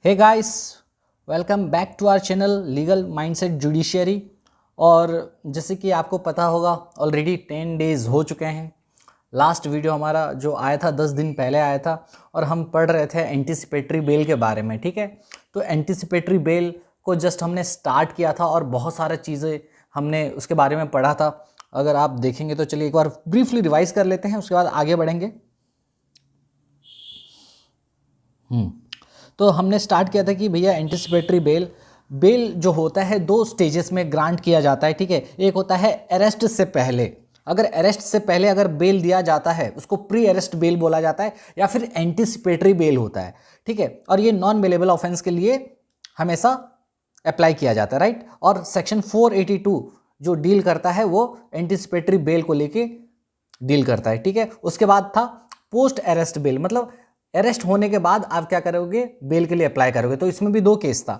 Hey guys, welcome back to our channel legal mindset judiciary. और जैसे कि आपको पता होगा ऑलरेडी 10 डेज़ हो चुके हैं। लास्ट वीडियो हमारा जो आया था 10 दिन पहले आया था और हम पढ़ रहे थे एंटीसिपेटरी बेल के बारे में। ठीक है, तो एंटीसिपेटरी बेल को जस्ट हमने स्टार्ट किया था और बहुत सारी चीज़ें हमने उसके बारे में पढ़ा था। अगर आप देखेंगे तो चलिए एक बार ब्रीफली रिवाइज कर लेते हैं, उसके बाद आगे बढ़ेंगे। तो हमने स्टार्ट किया था कि भैया एंटीसिपेटरी बेल जो होता है दो स्टेजेस में ग्रांट किया जाता है। ठीक है, एक होता है अरेस्ट से पहले। अगर अरेस्ट से पहले अगर बेल दिया जाता है उसको प्री अरेस्ट बेल बोला जाता है या फिर एंटीसिपेटरी बेल होता है। ठीक है, और ये नॉन बेलेबल ऑफेंस के लिए हमेशा अप्लाई किया जाता है, राइट। और सेक्शन 482 जो डील करता है वो एंटीसिपेटरी बेल को लेके डील करता है। ठीक है, उसके बाद था पोस्ट अरेस्ट बेल, मतलब अरेस्ट होने के बाद आप क्या करोगे, बेल के लिए अप्लाई करोगे। तो इसमें भी दो केस था।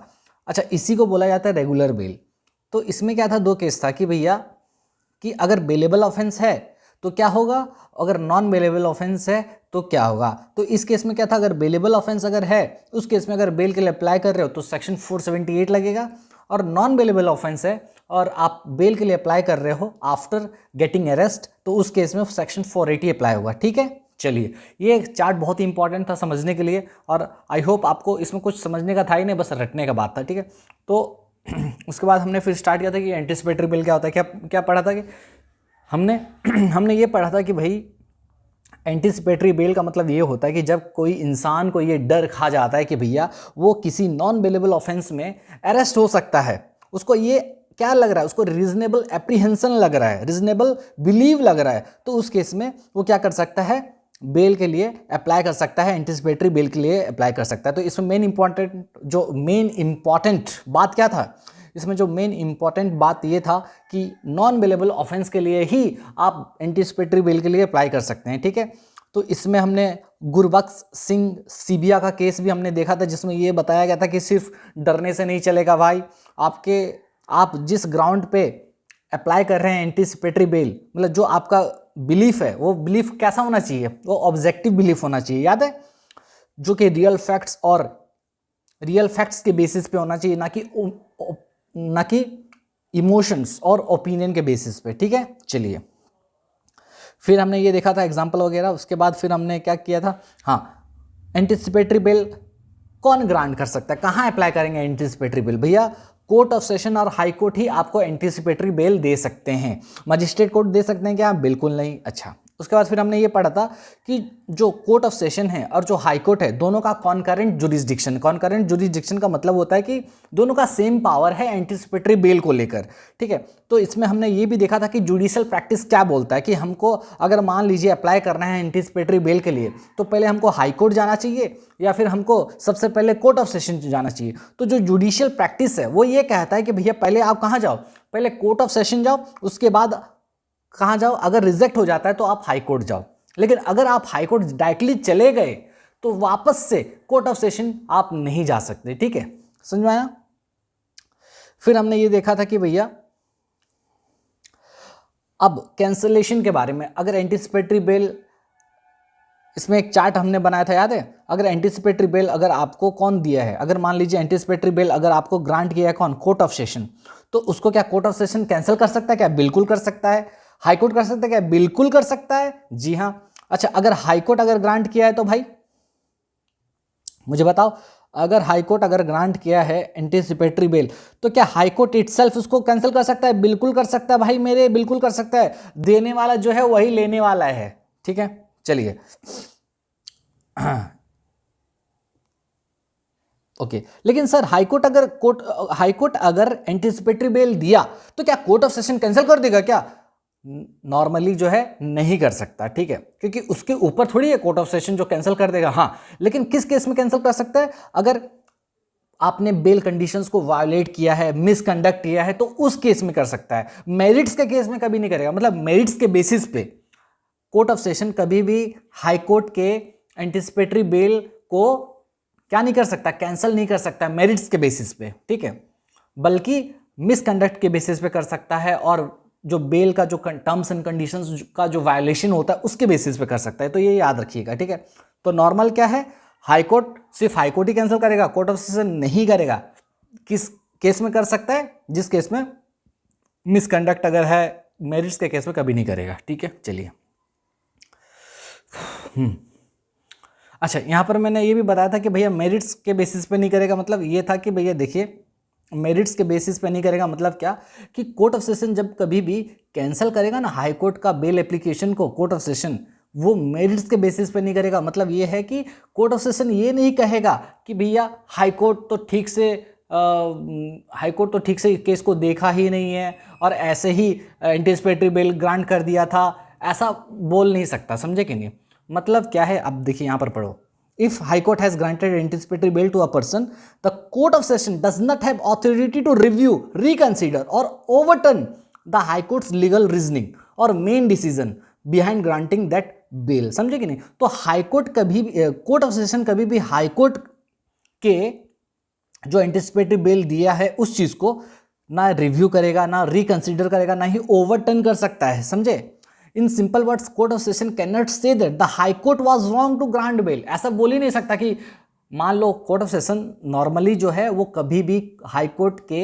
अच्छा, इसी को बोला जाता है रेगुलर बेल। तो इसमें क्या था, दो केस था कि भैया कि अगर बेलेबल ऑफेंस है तो क्या होगा, अगर नॉन बेलेबल ऑफेंस है तो क्या होगा। तो इस केस में क्या था, अगर बेलेबल ऑफेंस अगर है उस केस में अगर बेल के लिए अप्लाई कर रहे हो तो सेक्शन 478 लगेगा, और नॉन बेलेबल ऑफेंस है और आप बेल के लिए अप्लाई कर रहे हो आफ्टर गेटिंग अरेस्ट तो उस केस में सेक्शन 480 अप्लाई होगा। ठीक है, चलिए ये चार्ट बहुत ही इंपॉर्टेंट था समझने के लिए और आई होप आपको इसमें कुछ समझने का था ही नहीं, बस रटने का बात था। ठीक है, तो उसके बाद हमने फिर स्टार्ट किया था कि एंटीसिपेटरी बेल क्या होता है। क्या क्या पढ़ा था कि हमने हमने ये पढ़ा था कि भाई एंटीसिपेटरी बेल का मतलब ये होता है कि जब कोई इंसान को ये डर खा जाता है कि भैया वो किसी नॉन बेलेबल ऑफेंस में अरेस्ट हो सकता है, उसको ये क्या लग रहा है, उसको रीजनेबल एप्रीहेंशन लग रहा है, रीजनेबल बिलीव लग रहा है, तो उस केस में वो क्या कर सकता है, बेल के लिए अप्लाई कर सकता है, एंटीसिपेटरी बेल के लिए अप्लाई कर सकता है। तो इसमें मेन इंपॉर्टेंट बात क्या था, इसमें जो मेन इंपॉर्टेंट बात ये था कि नॉन बेलेबल ऑफेंस के लिए ही आप एंटीसिपेटरी बेल के लिए अप्लाई कर सकते हैं। ठीक है, तो इसमें हमने गुरबख्श सिंह सीबिया का केस भी हमने देखा था जिसमें ये बताया गया था कि सिर्फ डरने से नहीं चलेगा भाई, आप जिस ग्राउंड पे अप्लाई कर रहे हैं एंटीसिपेटरी बेल, मतलब जो आपका बिलीफ है वो बिलीफ कैसा होना चाहिए, वो ऑब्जेक्टिव बिलीफ होना चाहिए, याद है, जो कि रियल फैक्ट्स के बेसिस पे होना चाहिए, ना कि इमोशंस और ओपिनियन के बेसिस पे। ठीक है, चलिए फिर हमने ये देखा था एग्जांपल वगैरह। उसके बाद फिर हमने क्या किया था, हाँ, एंटीसिपेटरी बेल कौन ग्रांट कर सकता है, कहाँ अप्लाई करेंगे एंटीसिपेटरी बेल, भैया कोर्ट ऑफ सेशन और हाई कोर्ट ही आपको एंटीसिपेटरी बेल दे सकते हैं। मजिस्ट्रेट कोर्ट दे सकते हैं क्या, बिल्कुल नहीं। अच्छा, उसके बाद फिर हमने ये पढ़ा था कि जो कोर्ट ऑफ सेशन है और जो हाई कोर्ट है दोनों का कॉन्करेंट जुरिसडिक्शन का मतलब होता है कि दोनों का सेम पावर है एंटीसिपेटरी बेल को लेकर। ठीक है, तो इसमें हमने ये भी देखा था कि जुडिशियल प्रैक्टिस क्या बोलता है कि हमको अगर मान लीजिए अप्लाई करना है एंटीसिपेटरी बेल के लिए तो पहले हमको हाई कोर्ट जाना चाहिए या फिर हमको सबसे पहले कोर्ट ऑफ सेशन जाना चाहिए। तो जो जुडिशियल प्रैक्टिस है वो ये कहता है कि भैया पहले आप कहाँ जाओ, पहले कोर्ट ऑफ सेशन जाओ, उसके बाद कहाँ जाओ, अगर रिजेक्ट हो जाता है तो आप हाई कोर्ट जाओ। लेकिन अगर आप हाई कोर्ट डायरेक्टली चले गए तो वापस से कोर्ट ऑफ सेशन आप नहीं जा सकते। ठीक है, समझ में आया। फिर हमने ये देखा था कि भैया अब कैंसलेशन के बारे में, अगर एंटीसिपेटरी बेल, इसमें एक चार्ट हमने बनाया था, याद है, अगर एंटीसिपेटरी बेल अगर आपको कौन दिया है, अगर मान लीजिए एंटीसिपेटरी बेल अगर आपको ग्रांट किया है कौन, कोर्ट ऑफ सेशन, तो उसको क्या कोर्ट ऑफ सेशन कैंसिल कर सकता है क्या, बिल्कुल कर सकता है। हाई कोर्ट कर सकता है क्या, बिल्कुल कर सकता है, जी हाँ। अच्छा, अगर हाई कोर्ट अगर ग्रांट किया है तो भाई मुझे बताओ, अगर हाई कोर्ट अगर ग्रांट किया है एंटीसिपेटरी बेल तो क्या हाई कोर्ट इटसेल्फ उसको कैंसिल कर सकता है, बिल्कुल कर सकता है भाई मेरे, बिल्कुल कर सकता है। देने वाला जो है वही लेने वाला है। ठीक है, चलिए ओके, लेकिन सर हाई कोर्ट अगर एंटीसिपेटरी बेल दिया तो क्या कोर्ट ऑफ सेशन कैंसिल कर देगा क्या, नॉर्मली जो है नहीं कर सकता। ठीक है, क्योंकि उसके ऊपर थोड़ी है कोर्ट ऑफ सेशन जो कैंसिल कर देगा। हाँ, लेकिन किस केस में कैंसिल कर सकता है, अगर आपने बेल कंडीशंस को वायोलेट किया है, मिसकंडक्ट किया है, तो उस केस में कर सकता है। मेरिट्स के केस में कभी नहीं करेगा, मतलब मेरिट्स के बेसिस पे कोर्ट ऑफ सेशन कभी भी हाई कोर्ट के एंटीसिपेटरी बेल को क्या नहीं कर सकता, कैंसिल नहीं कर सकता मेरिट्स के बेसिस पे। ठीक है, बल्कि मिसकंडक्ट के बेसिस पे कर सकता है और जो बेल का जो टर्म्स एंड कंडीशंस का जो वायलेशन होता है उसके बेसिस पे कर सकता है। तो ये याद रखिएगा। ठीक है, तो नॉर्मल क्या है, हाई कोर्ट सिर्फ हाई कोर्ट ही कैंसिल करेगा, कोर्ट ऑफ सेशन नहीं करेगा। किस केस में कर सकता है? जिस केस में मिसकंडक्ट अगर है, मेरिट्स के केस में कभी नहीं करेगा। ठीक है, चलिए। अच्छा, यहाँ पर मैंने ये भी बताया था कि भैया मेरिट्स के बेसिस पे नहीं करेगा, मतलब ये था कि भैया देखिए मेरिट्स के बेसिस पे नहीं करेगा मतलब क्या, कि कोर्ट ऑफ सेशन जब कभी भी कैंसिल करेगा ना हाई कोर्ट का बेल एप्लीकेशन को, कोर्ट ऑफ सेशन वो मेरिट्स के बेसिस पे नहीं करेगा। मतलब ये है कि कोर्ट ऑफ सेशन ये नहीं कहेगा कि भैया हाई कोर्ट तो ठीक से केस को देखा ही नहीं है और ऐसे ही एंटीसिपेटरी बेल ग्रांट कर दिया था, ऐसा बोल नहीं सकता, समझे कि नहीं। मतलब क्या है, अब देखिए यहाँ पर पढ़ो, if high court has granted anticipatory bail to a person, the court of session does not have authority to review, reconsider और overturn the high court's legal reasoning और main decision behind granting that bail, समझे कि नहीं। तो high court कभी court of session कभी भी high court के जो एंटीसिपेटरी बेल दिया है उस चीज को ना रिव्यू करेगा, ना रिकंसीडर करेगा, ना ही ओवरटर्न कर सकता है, समझे। In simple words, court of session can not say that the high court was wrong to grant bail. ऐसा बोल ही नहीं सकता कि मान लो कोर्ट ऑफ सेशन नॉर्मली जो है वो कभी भी हाई कोर्ट के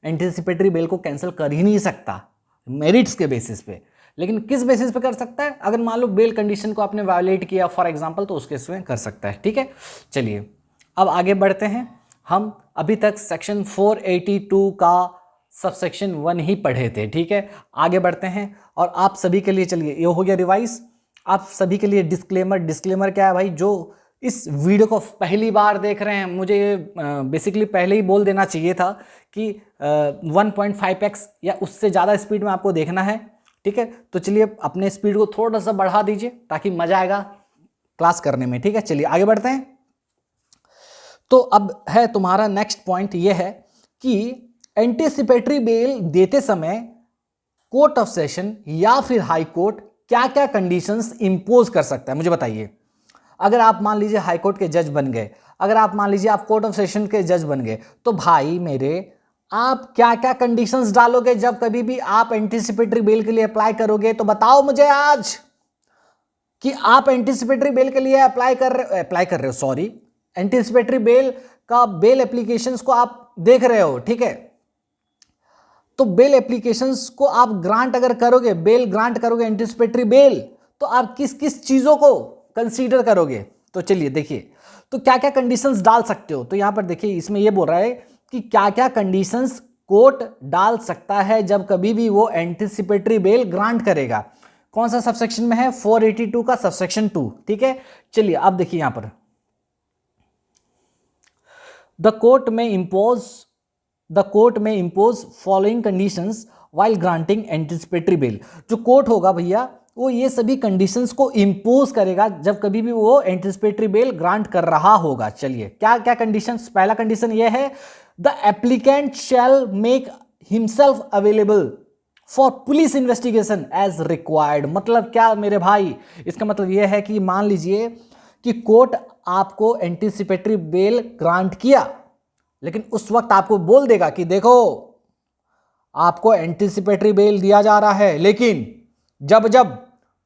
एंटीसिपेटरी बेल को कैंसिल कर ही नहीं सकता मेरिट्स के बेसिस पे। लेकिन किस बेसिस पे कर सकता है? अगर मान लो बेल कंडीशन को आपने वायोलेट किया फॉर एग्जांपल, तो उस केस में कर सकता है। ठीक है, चलिए अब आगे बढ़ते हैं। हम अभी तक सेक्शन 482 का सबसेक्शन 1 ही पढ़े थे। ठीक है, आगे बढ़ते हैं। और आप सभी के लिए, चलिए ये हो गया रिवाइज। आप सभी के लिए डिस्क्लेमर क्या है भाई, जो इस वीडियो को पहली बार देख रहे हैं, मुझे बेसिकली पहले ही बोल देना चाहिए था कि 1.5x या उससे ज़्यादा स्पीड में आपको देखना है। ठीक है, तो चलिए अपने स्पीड को थोड़ा सा बढ़ा दीजिए ताकि मजा आएगा क्लास करने में। ठीक है, चलिए आगे बढ़ते हैं। तो अब है तुम्हारा नेक्स्ट पॉइंट ये है कि एंटीसिपेटरी बेल देते समय कोर्ट ऑफ सेशन या फिर हाई कोर्ट क्या क्या कंडीशंस इंपोज कर सकता है, मुझे बताइए। अगर आप मान लीजिए हाई कोर्ट के जज बन गए, अगर आप मान लीजिए आप कोर्ट ऑफ सेशन के जज बन गए, तो भाई मेरे आप क्या क्या कंडीशंस डालोगे जब कभी भी आप एंटीसिपेटरी बेल के लिए अप्लाई करोगे? तो बताओ मुझे आज कि आप एंटीसिपेटरी बेल के लिए अप्लाई कर रहे हो, सॉरी, एंटीसिपेटरी बेल का बेल एप्लीकेशंस को आप देख रहे हो। ठीक है, तो बेल एप्लीकेशंस को आप ग्रांट अगर करोगे, बेल ग्रांट करोगे एंटीसिपेटरी बेल, तो आप किस किस चीजों को कंसीडर करोगे? तो चलिए देखिए, तो क्या क्या कंडीशंस डाल सकते हो। तो यहां पर देखिए इसमें यह बोल रहा है कि क्या क्या कंडीशंस कोर्ट डाल सकता है जब कभी भी वो एंटीसिपेटरी बेल ग्रांट करेगा। कौन सा सबसेक्शन में है? 482 का सबसेक्शन 2। ठीक है, चलिए अब देखिए यहां पर द कोर्ट में impose following conditions while granting anticipatory bell. जो कोर्ट होगा भैया वो ये सभी कंडीशंस को इंपोज करेगा जब कभी भी वो एंटीसिपेटरी बेल ग्रांट कर रहा होगा। चलिए क्या क्या कंडीशंस? पहला कंडीशन ये है, the applicant shall make himself available for police investigation as required. मतलब क्या मेरे भाई, इसका मतलब यह है कि मान लीजिए कि कोर्ट आपको एंटीसिपेटरी बेल ग्रांट किया, लेकिन उस वक्त आपको बोल देगा कि देखो आपको एंटीसिपेटरी बेल दिया जा रहा है, लेकिन जब जब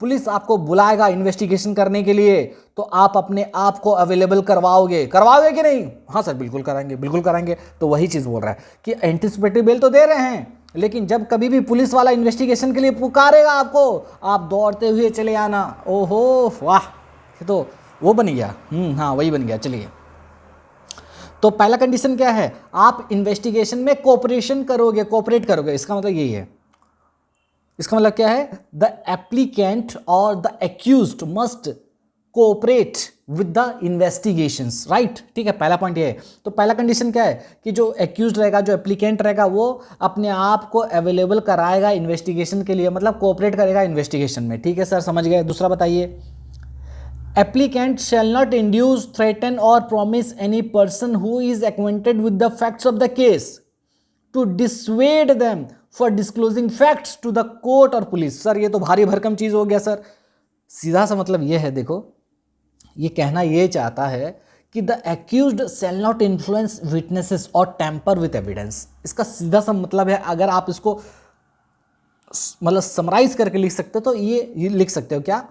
पुलिस आपको बुलाएगा इन्वेस्टिगेशन करने के लिए तो आप अपने आप को अवेलेबल करवाओगे कि नहीं? हाँ सर बिल्कुल कराएंगे। तो वही चीज बोल रहा है कि एंटीसिपेटरी बेल तो दे रहे हैं, लेकिन जब कभी भी पुलिस वाला इन्वेस्टिगेशन के लिए पुकारेगा आपको, आप दौड़ते हुए चले आना। ओहो वाह, ये तो वो बन गया। हाँ वही बन गया। चलिए, तो पहला कंडीशन क्या है? आप इन्वेस्टिगेशन में कोऑपरेट करोगे। इसका मतलब यही है। इसका मतलब क्या है? द एप्लीकेंट और the accused must cooperate with the investigations, right. ठीक है, पहला पॉइंट ये है। तो पहला कंडीशन क्या है कि जो एक्यूज्ड रहेगा, जो एप्लीकेंट रहेगा, वो अपने आप को अवेलेबल कराएगा इन्वेस्टिगेशन के लिए, मतलब कोऑपरेट करेगा इन्वेस्टिगेशन में। ठीक है सर, समझ गए। दूसरा बताइए, applicant shall not induce, threaten or promise any person who is acquainted with the facts of the case to dissuade them for disclosing facts to the court or police। Sir ये तो भारी भरकम चीज हो गया सर। सीधा सा मतलब ये है, देखो ये कहना ये चाहता है कि the accused shall not influence witnesses और टैम्पर विथ एविडेंस। इसका सीधा सा मतलब है, अगर आप इसको मतलब समराइज करके लिख सकते हो तो ये लिख सकते हो क्या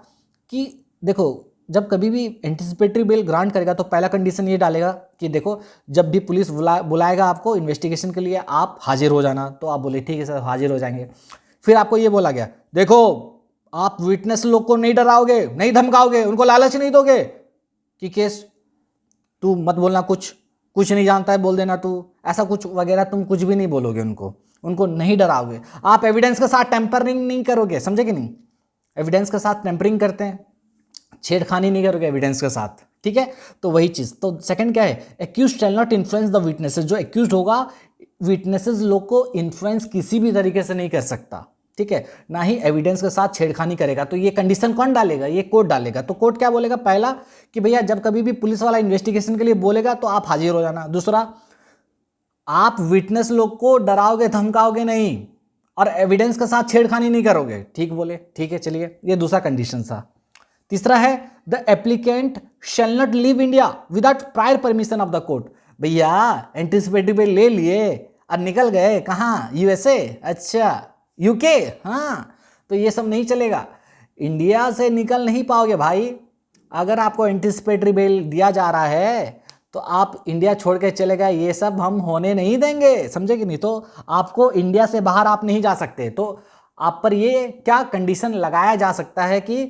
कि देखो जब कभी भी एंटिसिपेटरी बेल ग्रांट करेगा तो पहला कंडीशन ये डालेगा कि देखो जब भी पुलिस बुलाएगा आपको इन्वेस्टिगेशन के लिए आप हाजिर हो जाना, तो आप बोले ठीक है सर हाजिर हो जाएंगे। फिर आपको ये बोला गया देखो आप विटनेस लोग को नहीं डराओगे, नहीं धमकाओगे, उनको लालच नहीं दोगे कि केस तू मत बोलना, कुछ नहीं जानता है बोल देना तू, ऐसा कुछ वगैरह तुम कुछ भी नहीं बोलोगे, उनको नहीं डराओगे। आप एविडेंस के साथ टेम्परिंग नहीं करोगे, समझे कि नहीं? एविडेंस के साथ टेम्परिंग करते हैं, छेड़खानी नहीं करोगे एविडेंस के साथ, ठीक है। तो वही चीज़। तो सेकंड क्या है, accused shall not influence the witnesses. जो एक्यूज्ड होगा विटनेसेस लोग को इन्फ्लुएंस किसी भी तरीके से नहीं कर सकता, ठीक है, ना ही एविडेंस के साथ छेड़खानी करेगा। तो ये कंडीशन कौन डालेगा, ये कोर्ट डालेगा। तो कोर्ट क्या बोलेगा, पहला कि भैया जब कभी भी पुलिस वाला इन्वेस्टिगेशन के लिए बोलेगा तो आप हाजिर हो जाना। दूसरा, आप विटनेस लोग को डराओगे धमकाओगे नहीं और एविडेंस के साथ छेड़खानी नहीं करोगे, ठीक बोले, ठीक है चलिए, ये दूसरा कंडीशन था। तीसरा है the applicant shall not leave India without prior permission of the court. भैया एंटिसिपेटरी बेल ले लिए और निकल गए कहाँ, यूएसए, अच्छा यूके, हाँ, तो ये सब नहीं चलेगा, इंडिया से निकल नहीं पाओगे भाई। अगर आपको एंटिसिपेटरी बेल दिया जा रहा है तो आप इंडिया छोड़ के चले गए, ये सब हम होने नहीं देंगे, समझे कि नहीं? तो आपको इंडिया से बाहर आप नहीं जा सकते। तो आप पर ये क्या कंडीशन लगाया जा सकता है कि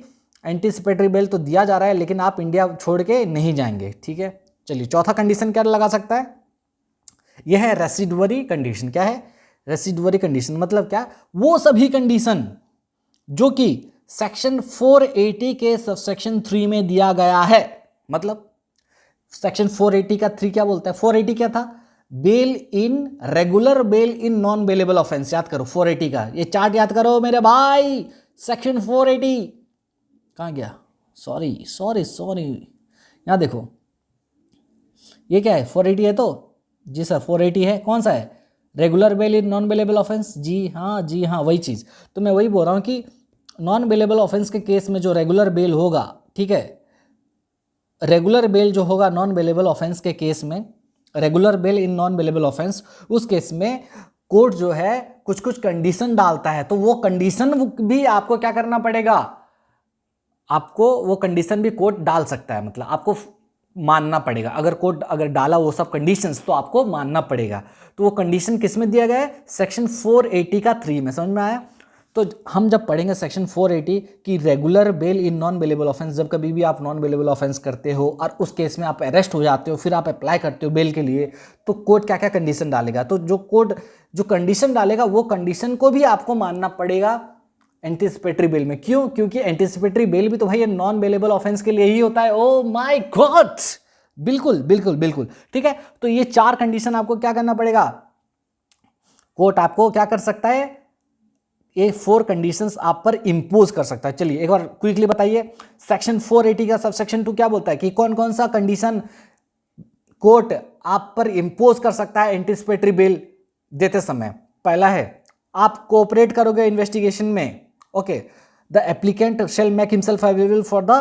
एंटिसिपेटरी बेल तो दिया जा रहा है लेकिन आप इंडिया छोड़ के नहीं जाएंगे, ठीक है। चलिए चौथा कंडीशन क्या लगा सकता है, यह है रेसिडुअरी कंडीशन। क्या है रेसिडुअरी कंडीशन, मतलब क्या, वो सभी कंडीशन जो कि सेक्शन 480 के सबसेक्शन 3 में दिया गया है। मतलब सेक्शन 480 का 3 क्या बोलता है, 480 क्या था, bail in regular bail in non bailable offence. याद करो 480 का, ये चार्ट याद करो मेरे भाई, सेक्शन 480 कहाँ गया, सॉरी यहाँ देखो, ये क्या है 480 है, तो जी सर 480 है, कौन सा है, regular bail in non bailable offence, जी हाँ वही चीज़। तो मैं वही बोल रहा हूँ कि नॉन बेलेबल ऑफेंस के केस में जो रेगुलर बेल होगा, ठीक है, रेगुलर बेल जो होगा नॉन बेलेबल ऑफेंस के केस में, regular bail in non bailable offence, उस केस में कोर्ट जो है कुछ कुछ कंडीशन डालता है। तो वो कंडीशन भी आपको क्या करना पड़ेगा, आपको वो कंडीशन भी कोर्ट डाल सकता है, मतलब आपको मानना पड़ेगा। अगर कोर्ट अगर डाला वो सब कंडीशंस तो आपको मानना पड़ेगा। तो वो कंडीशन किस में दिया गया है, सेक्शन 480 का 3 में, समझ में आया? तो हम जब पढ़ेंगे सेक्शन 480 की regular bail in non bailable offence, जब कभी भी आप नॉन बेलेबल ऑफेंस करते हो और उस केस में आप अरेस्ट हो जाते हो, फिर आप अप्लाई करते हो बेल के लिए, तो कोर्ट क्या क्या कंडीशन डालेगा। तो जो कोर्ट जो कंडीशन डालेगा वो कंडीशन को भी आपको मानना पड़ेगा एंटिसिपेटरी बेल में। क्यों? क्योंकि एंटिसिपेटरी बेल भी तो भाई नॉन बेलेबल ऑफेंस के लिए ही होता है। ओ माय गॉड, बिल्कुल, ठीक है। तो ये 4 कंडीशन आपको क्या करना पड़ेगा, कोर्ट आपको क्या कर सकता है, ये 4 कंडीशंस आप पर इंपोज कर सकता है। चलिए एक बार क्विकली बताइए, सेक्शन 480 का सबसेक्शन 2 क्या बोलता है कि कौन कौन सा कंडीशन कोर्ट आप पर इंपोज कर सकता है एंटिसिपेटरी बेल देते समय। पहला है आप कोऑपरेट करोगे इन्वेस्टिगेशन में, okay, the applicant shell make himself available for the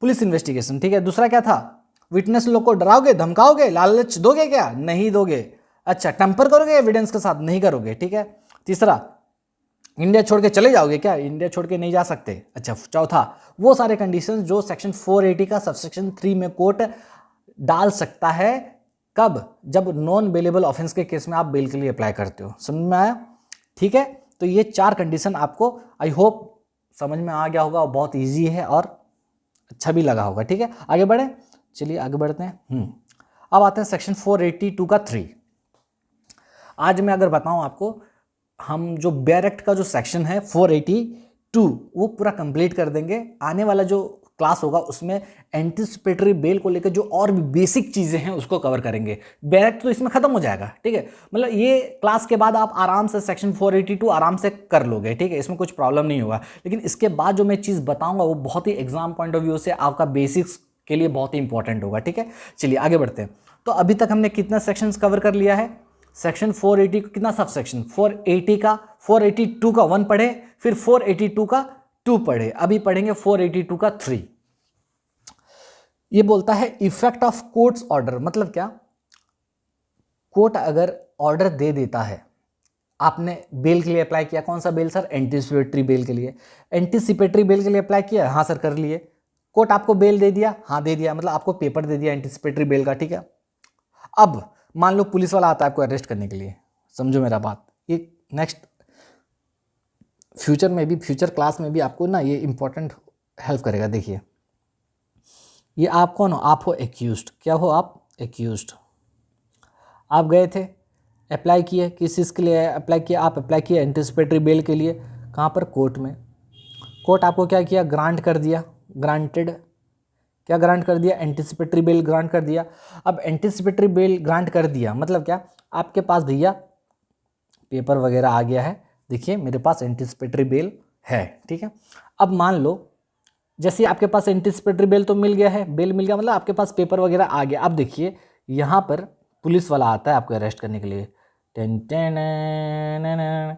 police investigation, ठीक है। दूसरा क्या था, विटनेस लोग को डराओगे धमकाओगे, लालच दोगे क्या, नहीं दोगे। अच्छा, टेम्पर करोगे एविडेंस के साथ, नहीं करोगे, ठीक है। तीसरा, इंडिया छोड़ के चले जाओगे क्या, इंडिया छोड़ के नहीं जा सकते। अच्छा, चौथा, वो सारे कंडीशंस जो सेक्शन 480 का सबसेक्शन 3 में कोर्ट डाल सकता है, कब, जब नॉन बेलेबल ऑफेंस के केस में आप बेल के लिए अप्लाई करते हो। समझ में आया? ठीक है। तो ये 4 कंडीशन आपको आई होप समझ में आ गया होगा और बहुत इजी है और अच्छा भी लगा होगा, ठीक है। आगे बढ़े, चलिए आगे बढ़ते हैं। अब आते हैं सेक्शन 482 का 3। आज मैं अगर बताऊं आपको, हम जो बेयर एक्ट का जो सेक्शन है 482 वो पूरा कंप्लीट कर देंगे। आने वाला जो क्लास होगा उसमें एंटिसिपेटरी बेल को लेकर जो और भी बेसिक चीज़ें हैं उसको कवर करेंगे। बेयर एक्ट तो इसमें खत्म हो जाएगा, ठीक है। मतलब ये क्लास के बाद आप आराम से सेक्शन 482 आराम से कर लोगे, ठीक है, इसमें कुछ प्रॉब्लम नहीं होगा। लेकिन इसके बाद जो मैं चीज़ बताऊंगा वो बहुत ही एग्जाम पॉइंट ऑफ व्यू से आपका बेसिक्स के लिए बहुत ही इंपॉर्टेंट होगा, ठीक है। चलिए आगे बढ़ते हैं। तो अभी तक हमने कितना सेक्शंस कवर कर लिया है, सेक्शन 480 का कितना सब सेक्शन, 480 का 482 का 1 पढ़े, फिर 482 का 2 पढ़े, अभी पढ़ेंगे 482 का 3। ये बोलता है इफेक्ट ऑफ कोर्ट्स ऑर्डर। मतलब क्या, कोर्ट अगर ऑर्डर दे देता है, आपने बेल के लिए अप्लाई किया, कौन सा बेल सर, एंटिसिपेटरी बेल के लिए। एंटिसिपेटरी बेल के लिए अप्लाई किया, हाँ सर कर लिए, कोर्ट आपको बेल दे दिया, हाँ दे दिया, मतलब आपको पेपर दे दिया एंटिसिपेटरी बेल का, ठीक है। अब मान लो पुलिस वाला आता है आपको अरेस्ट करने के लिए, समझो मेरा बात, ये नेक्स्ट फ्यूचर में भी, फ्यूचर क्लास में भी आपको ना ये इंपॉर्टेंट हेल्प करेगा। देखिए ये आप कौन हो, आप हो एक्यूज्ड, क्या हो आप, एक्यूज्ड। आप गए थे, अप्लाई किए, किस चीज़ के लिए अप्लाई किया, आप अप्लाई किए एंटिसिपेटरी बेल के लिए, कहाँ पर, कोर्ट में। कोर्ट आपको क्या किया, ग्रांट कर दिया, ग्रांटेड, क्या ग्रांट कर दिया, एंटिसिपेटरी बेल ग्रांट कर दिया। अब एंटिसिपेटरी बेल ग्रांट कर दिया मतलब क्या, आपके पास भैया पेपर वगैरह आ गया है, देखिए मेरे पास एंटिसिपेटरी बेल है, ठीक है। अब मान लो जैसे आपके पास एंटिसिपेटरी बेल तो मिल गया है, बेल मिल गया मतलब आपके पास पेपर वगैरह आ गया। अब देखिए यहाँ पर पुलिस वाला आता है आपको अरेस्ट करने के लिए,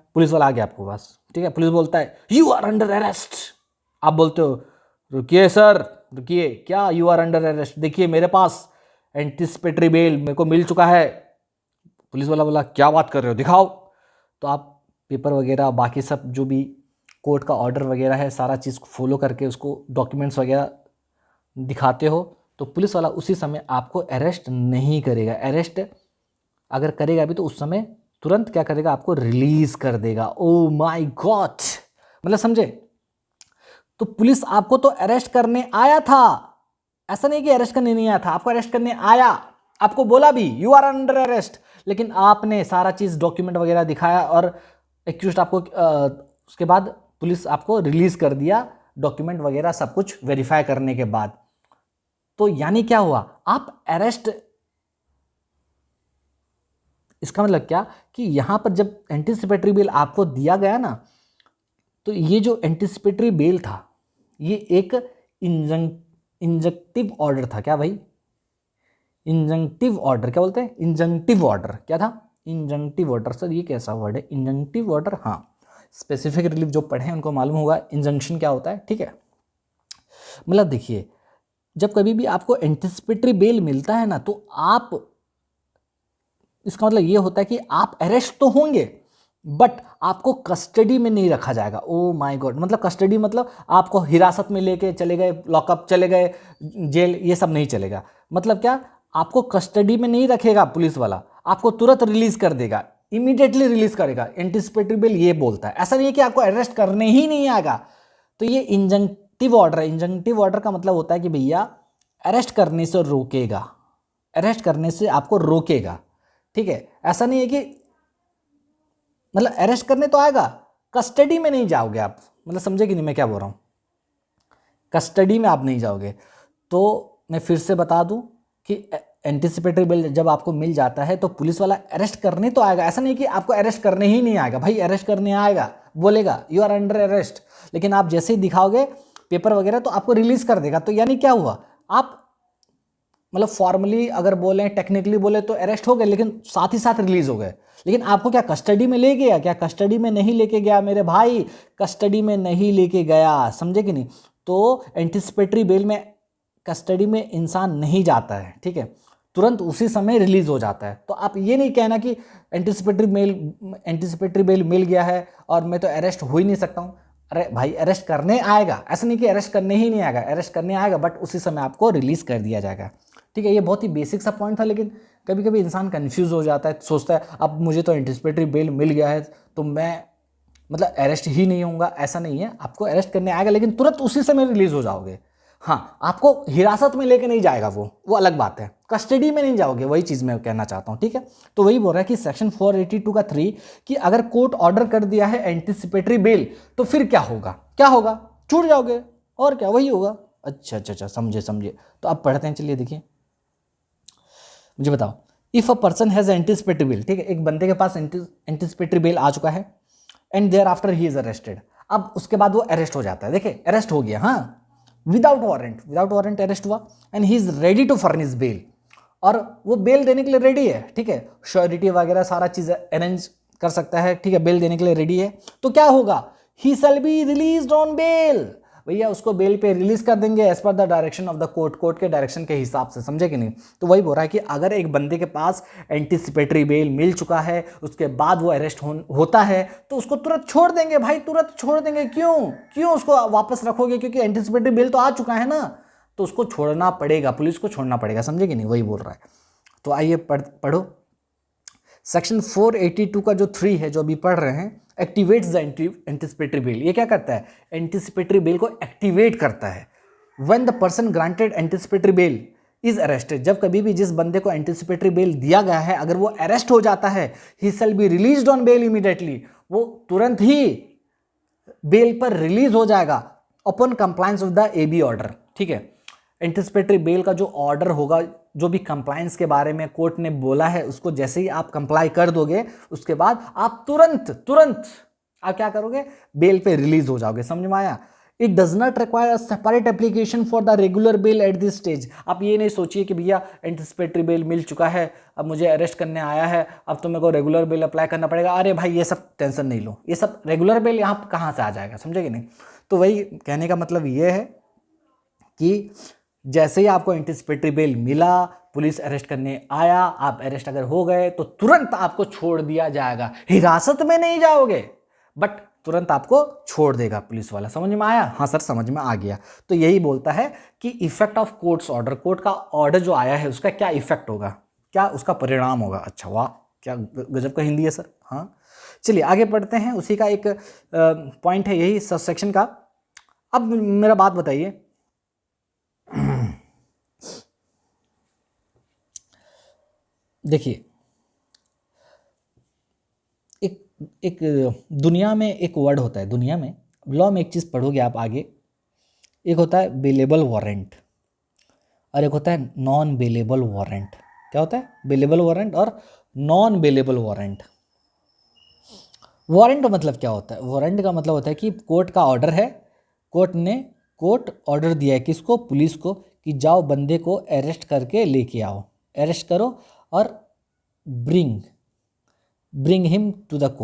पुलिस वाला आ गया आपके पास, ठीक है। पुलिस बोलता है यू आर अंडर अरेस्ट, आप बोलते हो रुकिए सर रुकिए, क्या यू आर अंडर अरेस्ट, देखिए मेरे पास एंटिसिपेटरी बेल मेरे को मिल चुका है। पुलिस वाला बोला क्या बात कर रहे हो, दिखाओ। तो आप पेपर वगैरह बाकी सब जो भी कोर्ट का ऑर्डर वगैरह है सारा चीज़ फॉलो करके उसको डॉक्यूमेंट्स वगैरह दिखाते हो, तो पुलिस वाला उसी समय आपको अरेस्ट नहीं करेगा। अरेस्ट अगर करेगा भी तो उस समय तुरंत क्या करेगा, आपको रिलीज कर देगा। ओ माय गॉड, मतलब समझे। तो पुलिस आपको तो अरेस्ट करने आया था, ऐसा नहीं कि अरेस्ट करने नहीं आया था, आपको अरेस्ट करने आया, आपको बोला भी यू आर अंडर अरेस्ट, लेकिन आपने सारा चीज़ डॉक्यूमेंट वगैरह दिखाया और एक्यूज्ड आपको उसके बाद पुलिस आपको रिलीज कर दिया, डॉक्यूमेंट वगैरह सब कुछ वेरीफाई करने के बाद। तो यानी क्या हुआ, आप अरेस्ट, इसका मतलब क्या कि यहां पर जब एंटिसिपेटरी बेल आपको दिया गया ना, तो ये जो एंटिसिपेटरी बेल था ये एक इंजंक्टिव ऑर्डर था। क्या भाई, इंजंक्टिव ऑर्डर, क्या बोलते हैं, इंजंक्टिव ऑर्डर, क्या था, इंजंक्टिव ऑर्डर। सर ये कैसा वर्ड है, इंजंक्टिव ऑर्डर, हाँ स्पेसिफिक रिलीफ जो पढ़े हैं उनको मालूम होगा इंजंक्शन क्या होता है, ठीक है। मतलब देखिए जब कभी भी आपको एंटिसिपेटरी बेल मिलता है ना, तो आप, इसका मतलब ये होता है कि आप अरेस्ट तो होंगे बट आपको कस्टडी में नहीं रखा जाएगा। ओ माय गॉड, मतलब कस्टडी मतलब आपको हिरासत में लेके चले गए, लॉकअप चले गए, जेल, ये सब नहीं चलेगा। मतलब क्या, आपको कस्टडी में नहीं रखेगा पुलिस वाला, आपको तुरंत रिलीज कर देगा, इमीडिएटली रिलीज करेगा। एंटिसिपेटरी बेल ये बोलता है, ऐसा नहीं है कि आपको अरेस्ट करने ही नहीं आएगा। तो ये इंजंक्टिव ऑर्डर है। इंजंक्टिव ऑर्डर का मतलब होता है कि भैया अरेस्ट करने से रोकेगा, अरेस्ट करने से आपको रोकेगा, ठीक है। ऐसा नहीं है कि मतलब अरेस्ट करने तो आएगा, कस्टडी में नहीं जाओगे आप, मतलब समझे कि नहीं मैं क्या बोल रहा हूँ, कस्टडी में आप नहीं जाओगे। तो मैं फिर से बता दूं कि एंटिसिपेटरी बेल जब आपको मिल जाता है तो पुलिस वाला अरेस्ट करने तो आएगा, ऐसा नहीं कि आपको अरेस्ट करने ही नहीं आएगा। भाई अरेस्ट करने आएगा, बोलेगा यू आर अंडर अरेस्ट, लेकिन आप जैसे ही दिखाओगे पेपर वगैरह तो आपको रिलीज कर देगा। तो यानी क्या हुआ, आप मतलब फॉर्मली अगर बोले, टेक्निकली बोले तो अरेस्ट हो गए, लेकिन साथ ही साथ रिलीज हो गए। लेकिन आपको क्या कस्टडी में ले गया, क्या कस्टडी में नहीं लेके गया मेरे भाई, कस्टडी में नहीं लेके गया, समझे कि नहीं। तो एंटिसिपेटरी बेल में कस्टडी में इंसान नहीं जाता है, ठीक है, तुरंत उसी समय रिलीज हो जाता है। तो आप ये नहीं कहना कि एंटिसिपेटरी बेल मिल गया है और मैं तो अरेस्ट हो ही नहीं सकता हूँ। अरे भाई अरेस्ट करने आएगा, ऐसा नहीं कि अरेस्ट करने ही नहीं आएगा, अरेस्ट करने आएगा बट उसी समय आपको रिलीज कर दिया जाएगा, ठीक है। ये बहुत ही बेसिक सा पॉइंट था, लेकिन कभी कभी इंसान कंफ्यूज हो जाता है, सोचता है अब मुझे तो एंटिसिपेटरी बेल मिल गया है तो मैं मतलब अरेस्ट ही नहीं होऊंगा। ऐसा नहीं है, आपको अरेस्ट करने आएगा लेकिन तुरंत उसी समय रिलीज हो जाओगे। हाँ, आपको हिरासत में लेके नहीं जाएगा, वो अलग बात है, कस्टडी में नहीं जाओगे, वही चीज़ मैं कहना चाहता हूँ, ठीक है। तो वही बोल रहा है कि सेक्शन 482 का 3 कि अगर कोर्ट ऑर्डर कर दिया है एंटिसिपेटरी बेल तो फिर क्या होगा, क्या होगा, छूट जाओगे, और क्या, वही होगा। अच्छा अच्छा अच्छा, समझे समझे। तो अब पढ़ते हैं, चलिए देखिए, मुझे बताओ, if a person has anticipatory bell, ठीक है, एक बंदे के पास एंटिसिपेटरी बेल आ चुका है and thereafter he is arrested. अब उसके बाद वो अरेस्ट हो जाता है, देखिए अरेस्ट हो गया, हाँ, विदाउट वारंट अरेस्ट हुआ and he is ready to furnish bail, और वो बेल देने के लिए रेडी है, ठीक है, श्योरिटी वगैरह सारा चीज़ अरेंज कर सकता है, ठीक है, बेल देने के लिए रेडी है। तो क्या होगा, he shall be released on bail, भैया उसको बेल पे रिलीज कर देंगे as per the direction of the court, court के डायरेक्शन के हिसाब से, समझे कि नहीं। तो वही बोल रहा है कि अगर एक बंदे के पास एंटीसिपेटरी बेल मिल चुका है, उसके बाद वो अरेस्ट होता है, तो उसको तुरंत छोड़ देंगे भाई, तुरंत छोड़ देंगे। क्यों उसको वापस रखोगे? क्योंकि एंटीसिपेटरी बेल तो आ चुका है ना, तो उसको छोड़ना पड़ेगा, पुलिस को छोड़ना पड़ेगा, समझे कि नहीं, वही बोल रहा है। तो आइए पढ़ो सेक्शन 482 का जो 3 है, जो अभी पढ़ रहे हैं, एक्टिवेट्स द एंटीसिपेटरी बेल। ये क्या करता है? एंटीसिपेटरी बेल को एक्टिवेट करता है। When the person granted anticipatory bell is arrested, जब कभी भी जिस बंदे को एंटीसिपेटरी बेल दिया गया है अगर वो अरेस्ट हो जाता है, he shall be released on bail immediately, वो तुरंत ही बेल पर रिलीज हो जाएगा upon compliance of the AB order, ठीक है। एंटीसिपेटरी बेल का जो ऑर्डर होगा, जो भी कंप्लायंस के बारे में कोर्ट ने बोला है, उसको जैसे ही आप कंप्लाई कर दोगे, उसके बाद आप तुरंत आप क्या करोगे? बेल पे रिलीज हो जाओगे, समझ में आया। It does not require a separate application for the regular bell at this stage. आप ये नहीं सोचिए कि भैया एंटीसिपेटरी बेल मिल चुका है, अब मुझे अरेस्ट करने आया है, अब तो मेरे को रेगुलर बेल अप्लाई करना पड़ेगा। अरे भाई ये सब टेंशन नहीं लो, ये सब रेगुलर बेल यहाँ कहाँ से आ जाएगा, समझे कि नहीं। तो वही कहने का मतलब ये है कि जैसे ही आपको एंटीसिपेटरी बेल मिला, पुलिस अरेस्ट करने आया, आप अरेस्ट अगर हो गए तो तुरंत आपको छोड़ दिया जाएगा। हिरासत में नहीं जाओगे, बट तुरंत आपको छोड़ देगा पुलिस वाला। समझ में आया? हाँ सर समझ में आ गया। तो यही बोलता है कि effect of courts order, court का ऑर्डर जो आया है उसका क्या इफेक्ट होगा, क्या उसका परिणाम होगा। अच्छा वाह, क्या गजब का हिंदी है सर। हाँ चलिए आगे पढ़ते हैं, उसी का एक पॉइंट है यही सब सेक्शन का। अब मेरा बात बताइए, देखिए एक दुनिया में एक वर्ड होता है, दुनिया में लॉ में एक चीज़ पढ़ोगे आप आगे, एक होता है बेलेबल वारंट और एक होता है नॉन बेलेबल वारंट। क्या होता है? बेलेबल वारंट और नॉन बेलेबल वारंट। वारंट का मतलब क्या होता है? वारंट का मतलब होता है कि कोर्ट का ऑर्डर है, कोर्ट ऑर्डर दिया है किसको? पुलिस को, कि जाओ बंदे को अरेस्ट करके लेके आओ, अरेस्ट करो और bring him to the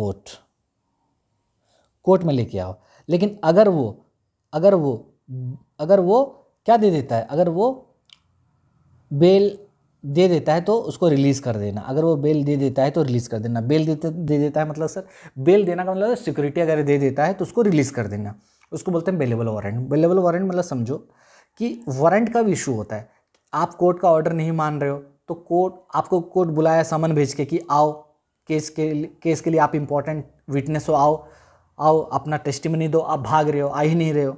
court में लेके आओ। लेकिन अगर वो क्या दे देता है, अगर वो बेल दे देता है तो उसको रिलीज़ कर देना। अगर वो बेल दे देता है तो रिलीज़ कर देना। बेल दे देता है मतलब सर, बेल देना का मतलब सिक्योरिटी अगर दे देता है तो उसको रिलीज़ कर देना, उसको बोलते हैं बेलेबल वारंट। बेलेबल वारंट मतलब समझो कि वारंट का भी इशू होता है। आप कोर्ट का ऑर्डर नहीं मान रहे हो तो कोर्ट बुलाया समन भेज के कि आओ, केस के लिए आप इम्पोर्टेंट विटनेस हो, आओ अपना टेस्टिमनी दो, आप भाग रहे हो, आ ही नहीं रहे हो,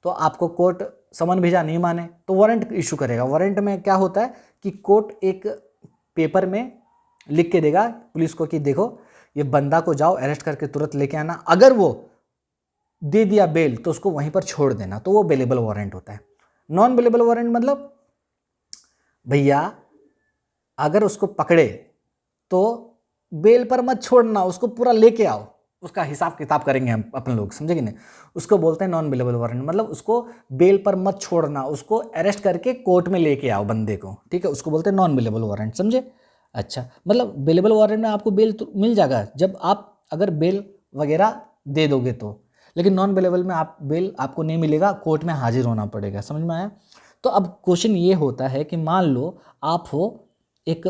तो आपको कोर्ट समन भेजा, नहीं माने तो वारंट इशू करेगा। वारंट में क्या होता है कि कोर्ट एक पेपर में लिख के देगा पुलिस को कि देखो ये बंदा को जाओ अरेस्ट करके तुरंत लेके आना, अगर वो दे दिया बेल तो उसको वहीं पर छोड़ देना, तो वो बेलेबल वारंट होता है। नॉन बेलेबल वारंट मतलब भैया अगर उसको पकड़े तो बेल पर मत छोड़ना, उसको पूरा लेके आओ, उसका हिसाब किताब करेंगे हम अपन लोग, समझे कि नहीं। उसको बोलते हैं नॉन बेलेबल वारंट, मतलब उसको बेल पर मत छोड़ना, उसको अरेस्ट करके कोर्ट में लेके आओ बंदे को, ठीक है, उसको बोलते हैं नॉन बेलेबल वारंट, समझे। अच्छा, मतलब बेलेबल वारंट में आपको बेल तो मिल जाएगा जब आप अगर बेल वगैरह दे दोगे तो, लेकिन नॉन बेलेबल में बेल आपको नहीं मिलेगा, कोर्ट में हाजिर होना पड़ेगा। समझ में आया? तो अब क्वेश्चन ये होता है कि मान लो आप हो एक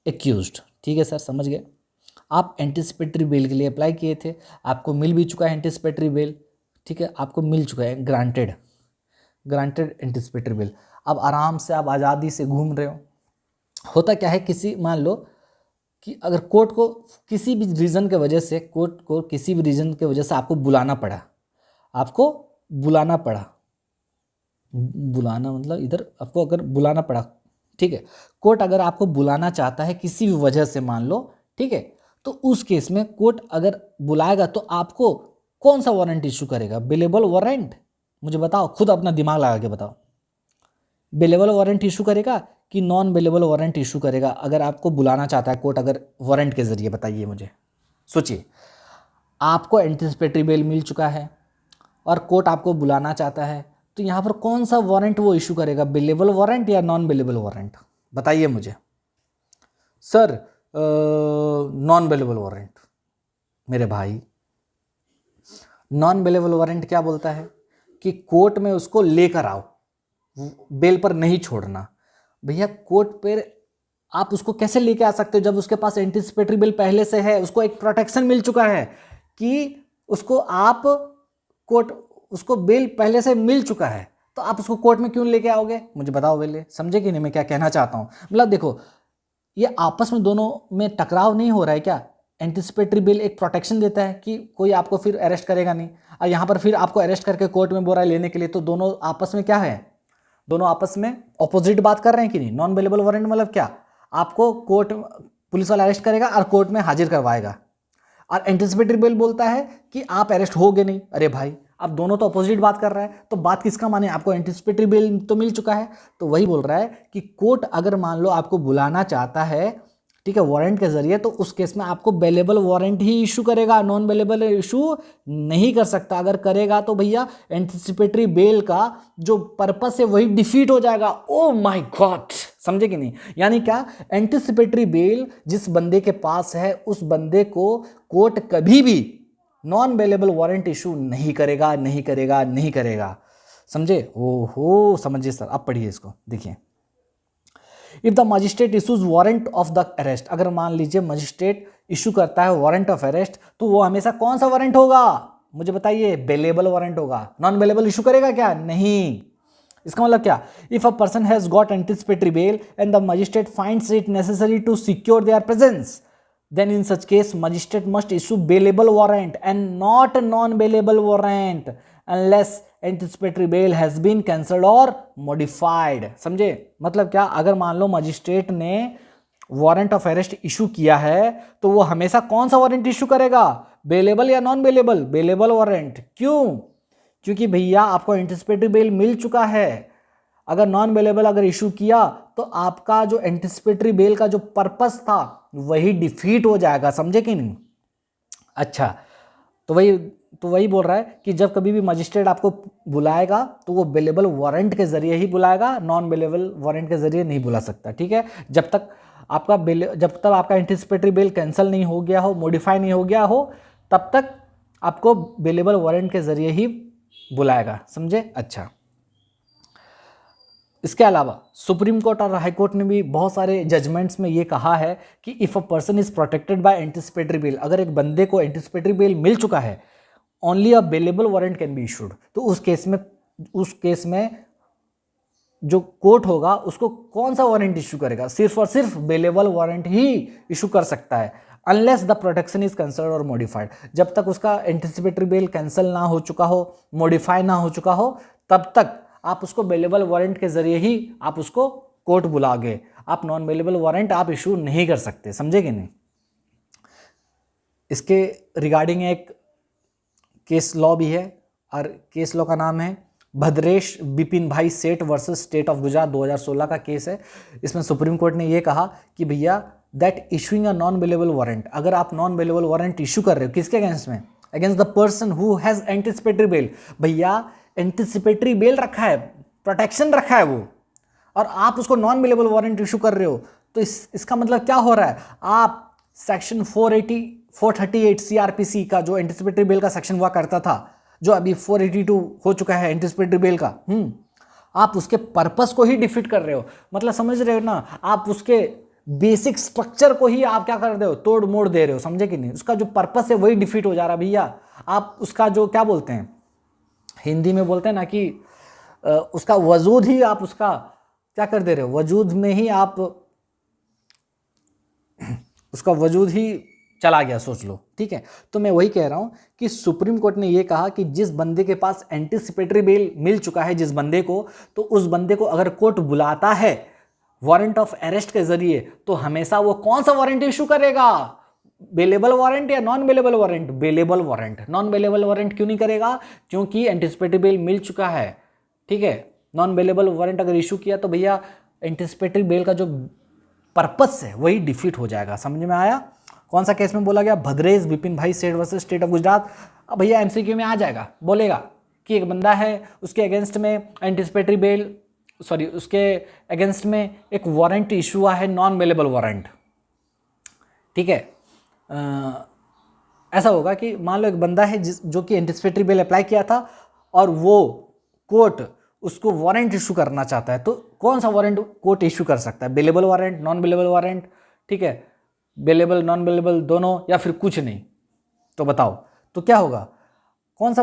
एक्यूज्ड, ठीक है सर समझ गए, आप एंटीसिपेटरी बेल के लिए अप्लाई किए थे, आपको मिल भी चुका है एंटीसिपेटरी बेल, ठीक है, आपको मिल चुका है ग्रांटेड एंटीसिपेटरी बेल। अब आराम से आप आज़ादी से घूम रहे हो। होता क्या है, मान लो कि अगर कोर्ट को किसी भी रीज़न के वजह से आपको बुलाना पड़ा, बुलाना मतलब इधर आपको अगर बुलाना पड़ा, ठीक है, कोर्ट अगर आपको बुलाना चाहता है किसी भी वजह से मान लो, ठीक है, तो उस केस में कोर्ट अगर बुलाएगा तो आपको कौन सा वारंट इशू करेगा? Bailable warrant? मुझे बताओ, खुद अपना दिमाग लगा के बताओ, बेलेबल वारंट इशू करेगा कि नॉन बेलेबल वारंट इशू करेगा अगर आपको बुलाना चाहता है कोर्ट, अगर वारंट के जरिए? बताइए मुझे। सोचिए, आपको एंटीसिपेटरी बेल मिल चुका है और कोर्ट आपको बुलाना चाहता है, तो यहाँ पर कौन सा वारंट वो इशू करेगा? बेलेबल वारंट या नॉन बेलेबल वारंट? बताइए मुझे। Sir non bailable warrant. मेरे भाई, नॉन बेलेबल वारंट क्या बोलता है कि कोर्ट में उसको लेकर आओ, बेल पर नहीं छोड़ना। भैया कोर्ट पर आप उसको कैसे लेके आ सकते हो जब उसके पास एंटीसिपेटरी बेल पहले से है, उसको एक प्रोटेक्शन मिल चुका है कि उसको आप कोर्ट, उसको बेल पहले से मिल चुका है, तो आप उसको कोर्ट में क्यों लेके आओगे? मुझे बताओ पहले, समझे कि नहीं मैं क्या कहना चाहता हूँ? मतलब देखो, ये आपस में दोनों में टकराव नहीं हो रहा है क्या? एंटीसिपेटरी बेल एक प्रोटेक्शन देता है कि कोई आपको फिर अरेस्ट करेगा नहीं, और यहाँ पर फिर आपको अरेस्ट करके कोर्ट में बोला लेने के लिए, तो दोनों आपस में क्या है, दोनों आपस में ऑपोजिट बात कर रहे हैं कि नहीं? नॉन बेलेबल वारंट मतलब क्या, आपको कोर्ट, पुलिस वाला अरेस्ट करेगा और कोर्ट में हाजिर करवाएगा, और एंटीसिपेटरी बेल बोलता है कि आप अरेस्ट होगे नहीं। अरे भाई, अब दोनों तो अपोजिट बात कर रहा है, तो बात किसका माने? आपको एंटीसिपेटरी बेल तो मिल चुका है, तो वही बोल रहा है कि कोर्ट अगर मान लो आपको बुलाना चाहता है, ठीक है, वारंट के जरिए, तो उस केस में आपको बेलेबल वारंट ही इशू करेगा, नॉन बेलेबल इशू नहीं कर सकता। अगर करेगा तो भैया एंटीसिपेटरी बेल का जो पर्पस है वही डिफीट हो जाएगा। ओ माय गॉड, समझे कि नहीं? यानी क्या, एंटीसिपेटरी बेल जिस बंदे के पास है उस बंदे को कोर्ट कभी भी नॉन बेलेबल वारंट इशू नहीं करेगा, नहीं करेगा, नहीं करेगा। समझे? ओहो, समझिए सर। अब पढ़िए इसको, देखिए। If the magistrate issues warrant of the arrest, अगर मान लीजिए मजिस्ट्रेट इशू करता है वारंट ऑफ अरेस्ट, तो वो हमेशा कौन सा वारंट होगा? मुझे बताइए। बेलेबल वारंट होगा। नॉन बेलेबल इशू करेगा क्या? नहीं। इसका मतलब क्या? If a person has got anticipatory bail and the magistrate finds it necessary to secure their presence, then in such case magistrate must issue bailable warrant and not non-bailable warrant unless anticipatory bail has been cancelled or modified। समझे? मतलब क्या, अगर मान लो magistrate ने warrant of arrest issue किया है, तो वो हमेशा कौन सा वारंट इशू करेगा? बेलेबल या नॉन बेलेबल? Bailable warrant. क्यों? क्योंकि भैया आपको एंटीसिपेटरी बेल मिल चुका है। अगर नॉन बेलेबल अगर इशू किया तो आपका जो एंटीसिपेटरी बेल का जो पर्पस था वही डिफीट हो जाएगा। समझे कि नहीं? अच्छा, तो वही बोल रहा है कि जब कभी भी मजिस्ट्रेट आपको बुलाएगा तो वो बेलेबल वारंट के जरिए ही बुलाएगा, नॉन बेलेबल वारंट के जरिए नहीं बुला सकता। ठीक है? जब तक आपका एंटीसिपेटरी बेल कैंसिल नहीं हो गया हो, मॉडिफाई नहीं हो गया हो, तब तक आपको बेलेबल वारंट के जरिए ही बुलाएगा। समझे? अच्छा, इसके अलावा सुप्रीम कोर्ट और हाई कोर्ट ने भी बहुत सारे जजमेंट्स में ये कहा है कि if a person is protected by anticipatory bail, अगर एक बंदे को एंटीसिपेटरी बेल मिल चुका है, only a bailable warrant can be issued, तो उस केस में जो कोर्ट होगा उसको कौन सा वारंट इशू करेगा? सिर्फ और सिर्फ बेलेबल वारंट ही इशू कर सकता है, unless the protection is cancelled और मॉडिफाइड। जब तक उसका एंटीसिपेटरी बेल कैंसिल ना हो चुका हो, मॉडिफाई ना हो चुका हो, तब तक आप उसको बेलेबल वारंट के जरिए ही आप उसको कोर्ट बुलाओगे। आप नॉन बेलेबल वारंट आप इशू नहीं कर सकते। समझे कि नहीं? इसके रिगार्डिंग एक केस लॉ भी है, और केस लॉ का नाम है भद्रेश बिपिन भाई सेठ वर्सेस स्टेट ऑफ गुजरात, 2016 का केस है। इसमें सुप्रीम कोर्ट ने यह कहा कि भैया that issuing a non bailable warrant, अगर आप नॉन बेलेबल वारंट इशू कर रहे हो, किसके अगेंस्ट में? Against the person who has anticipatory bail. भैया एंटीसिपेटरी बेल रखा है, प्रोटेक्शन रखा है वो, और आप उसको नॉन बेलेबल वारंट इशू कर रहे हो, तो इसका मतलब क्या हो रहा है? आप सेक्शन 438 सीआरपीसी का जो एंटीसिपेटरी बेल का सेक्शन हुआ करता था, जो अभी 482 हो चुका है एंटीसिपेटरी बेल का, आप उसके पर्पस को ही डिफीट कर रहे हो। मतलब समझ रहे हो ना? आप उसके बेसिक स्ट्रक्चर को ही आप क्या कर रहे हो? तोड़ मोड़ दे रहे हो। समझे कि नहीं? उसका जो पर्पस है वही डिफीट हो जा रहा है भैया। आप उसका जो क्या बोलते हैं, हिंदी में बोलते हैं ना कि उसका वजूद ही आप उसका क्या कर दे रहे हो? वजूद में ही आप उसका वजूद ही चला गया, सोच लो। ठीक है? तो मैं वही कह रहा हूं कि सुप्रीम कोर्ट ने यह कहा कि जिस बंदे के पास एंटीसिपेटरी बेल मिल चुका है, जिस बंदे को, तो उस बंदे को अगर कोर्ट बुलाता है वारंट ऑफ अरेस्ट के जरिए, तो हमेशा वो कौन सा वारंट इशू करेगा? बेलेबल वारंट या non bailable warrant? Bailable warrant. Non bailable warrant क्यों नहीं करेगा? क्योंकि एंटीसिपेटरी बेल मिल चुका है। ठीक है? नॉन बेलेबल वारंट अगर इशू किया तो भैया एंटीसिपेटरी बेल का जो पर्पस है वही डिफीट हो जाएगा। समझ में आया? कौन सा केस में बोला गया? भद्रेश बिपिन भाई सेठ वर्सेस स्टेट ऑफ गुजरात। अब भैया एमसीक्यू में आ जाएगा, बोलेगा कि एक बंदा है, उसके अगेंस्ट में एंटीसिपेटरी बेल, सॉरी, उसके अगेंस्ट में एक वारंट इशू हुआ है, नॉन बेलेबल वारंट। ठीक है? ऐसा होगा कि मान लो एक बंदा है जो कि एंटीसिपेटरी बेल अप्लाई किया था, और वो कोर्ट उसको वारंट इशू करना चाहता है, तो कौन सा वारंट कोर्ट इशू कर सकता है? Bailable warrant, non bailable warrant, ठीक है, बेलेबल नॉन बेलेबल दोनों, या फिर कुछ नहीं? तो बताओ, तो क्या होगा? कौन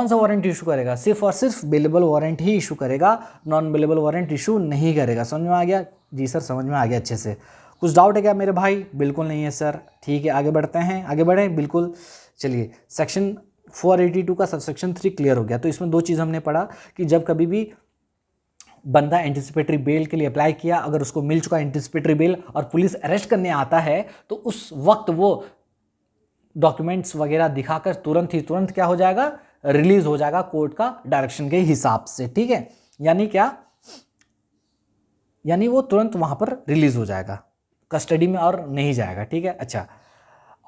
सा वारंट इशू करेगा? सिर्फ और सिर्फ बेलेबल वारंट ही इशू करेगा, नॉन बेलेबल वारंट इशू नहीं करेगा। समझ में आ गया? जी सर समझ में आ गया अच्छे से। कुछ डाउट है क्या मेरे भाई? बिल्कुल नहीं है सर। ठीक है, आगे बढ़ते हैं, आगे बढ़ें, बिल्कुल। चलिए, सेक्शन 482 का सबसेक्शन 3 क्लियर हो गया। तो इसमें दो चीज़ हमने पढ़ा कि जब कभी भी बंदा एंटिसिपेटरी बेल के लिए अप्लाई किया, अगर उसको मिल चुका एंटिसिपेटरी बेल और पुलिस अरेस्ट करने आता है, तो उस वक्त वो डॉक्यूमेंट्स वगैरह दिखाकर तुरंत क्या हो जाएगा? रिलीज हो जाएगा कोर्ट का डायरेक्शन के हिसाब से। ठीक है, यानी क्या? यानी वो तुरंत वहां पर रिलीज हो जाएगा, कस्टडी में और नहीं जाएगा। ठीक है, अच्छा।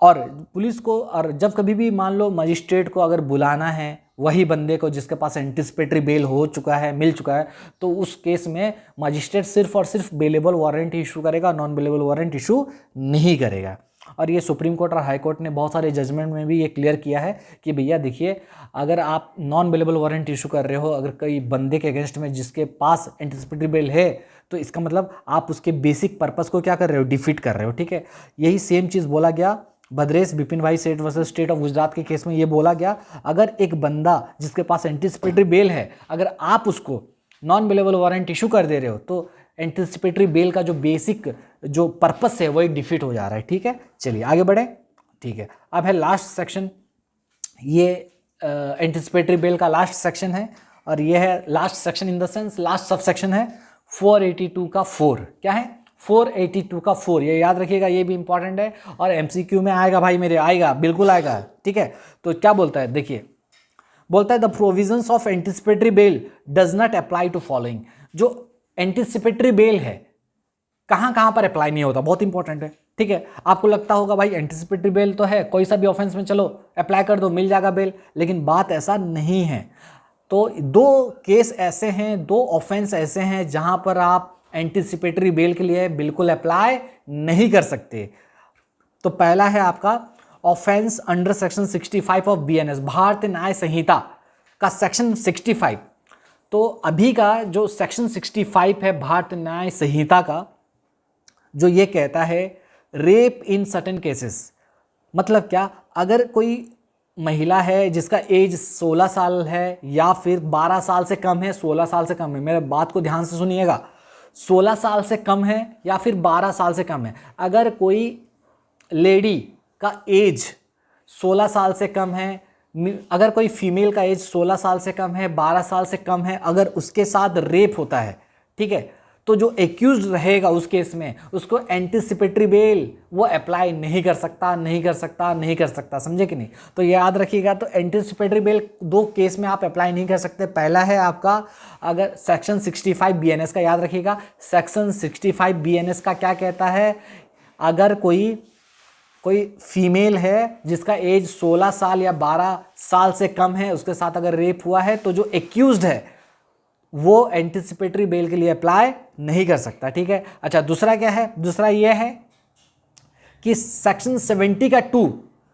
और पुलिस को, और जब कभी भी मान लो मजिस्ट्रेट को अगर बुलाना है वही बंदे को जिसके पास एंटिसिपेटरी बेल हो चुका है, मिल चुका है, तो उस केस में मजिस्ट्रेट सिर्फ और सिर्फ बेलेबल वारंट इशू करेगा, नॉन बेलेबल वारंट इशू नहीं करेगा। और ये सुप्रीम कोर्ट और हाई कोर्ट ने बहुत सारे जजमेंट में भी ये क्लियर किया है कि भैया देखिए, अगर आप नॉन बेलेबल वारंट इशू कर रहे हो अगर कोई बंदे के अगेंस्ट में जिसके पास एंटिसिपेटरी बेल है, तो इसका मतलब आप उसके बेसिक पर्पस को क्या कर रहे हो? डिफीट कर रहे हो। ठीक है, यही सेम चीज़ बोला गया भद्रेश बिपिन भाई सेठ वर्सेस स्टेट ऑफ गुजरात के केस में। ये बोला गया, अगर एक बंदा जिसके पास एंटिसिपेटरी बेल है, अगर आप उसको नॉन बेलेबल वारंट इशू कर दे रहे हो, तो एंटिसिपेटरी बेल का जो बेसिक जो पर्पस है वही डिफीट हो जा रहा है। ठीक है, चलिए आगे बढ़े। ठीक है, अब है लास्ट सेक्शन, ये एंटिसिपेटरी बेल का लास्ट सेक्शन है, और ये है last section in the sense last sub section है 482 का 4। क्या है? 482 का 4, ये याद रखिएगा, ये भी इंपॉर्टेंट है और एमसीक्यू में आएगा भाई मेरे, आएगा, बिल्कुल आएगा। ठीक है, तो क्या बोलता है? देखिए, बोलता है the provisions of anticipatory bail does not apply to following. जो एंटिसिपेटरी बेल है कहां कहां पर अप्लाई नहीं होता, बहुत इंपॉर्टेंट है। ठीक है, आपको लगता होगा भाई एंटिसिपेटरी बेल तो है, कोई सा भी ऑफेंस में चलो अप्लाई कर दो, मिल जाएगा बेल, लेकिन बात ऐसा नहीं है। तो दो केस ऐसे हैं, दो ऑफेंस ऐसे हैं जहां पर आप एंटिसिपेटरी बेल के लिए बिल्कुल अप्लाई नहीं कर सकते। तो पहला है आपका offence under section 65 of BNS, भारतीय न्याय संहिता का सेक्शन 65। तो अभी का जो सेक्शन 65 है भारतीय न्याय संहिता का, जो ये कहता है रेप इन सर्टेन केसेस, मतलब क्या? अगर कोई महिला है जिसका एज 16 साल है या फिर 12 साल से कम है, 16 साल से कम है, मेरे बात को ध्यान से सुनिएगा, 16 साल से कम है या फिर 12 साल से कम है, अगर कोई लेडी का एज 16 साल से कम है, अगर कोई फीमेल का एज 16 साल से कम है, 12 साल से कम है, अगर उसके साथ रेप होता है, ठीक है, तो जो एक्यूज्ड रहेगा उस केस में उसको एंटिसिपेटरी बेल वो अप्लाई नहीं कर सकता, समझे कि नहीं? तो ये याद रखिएगा। तो एंटिसिपेटरी बेल दो केस में आप अप्लाई नहीं कर सकते। पहला है आपका अगर सेक्शन 65 बीएनएस का, याद रखिएगा सेक्शन 65 बीएनएस का क्या कहता है? अगर कोई फीमेल है जिसका एज 16 साल या 12 साल से कम है, उसके साथ अगर रेप हुआ है, तो जो एक्यूज्ड है वो एंटिसिपेटरी बेल के लिए अप्लाई नहीं कर सकता। ठीक है, अच्छा, दूसरा क्या है? दूसरा ये है कि सेक्शन 70 का 2,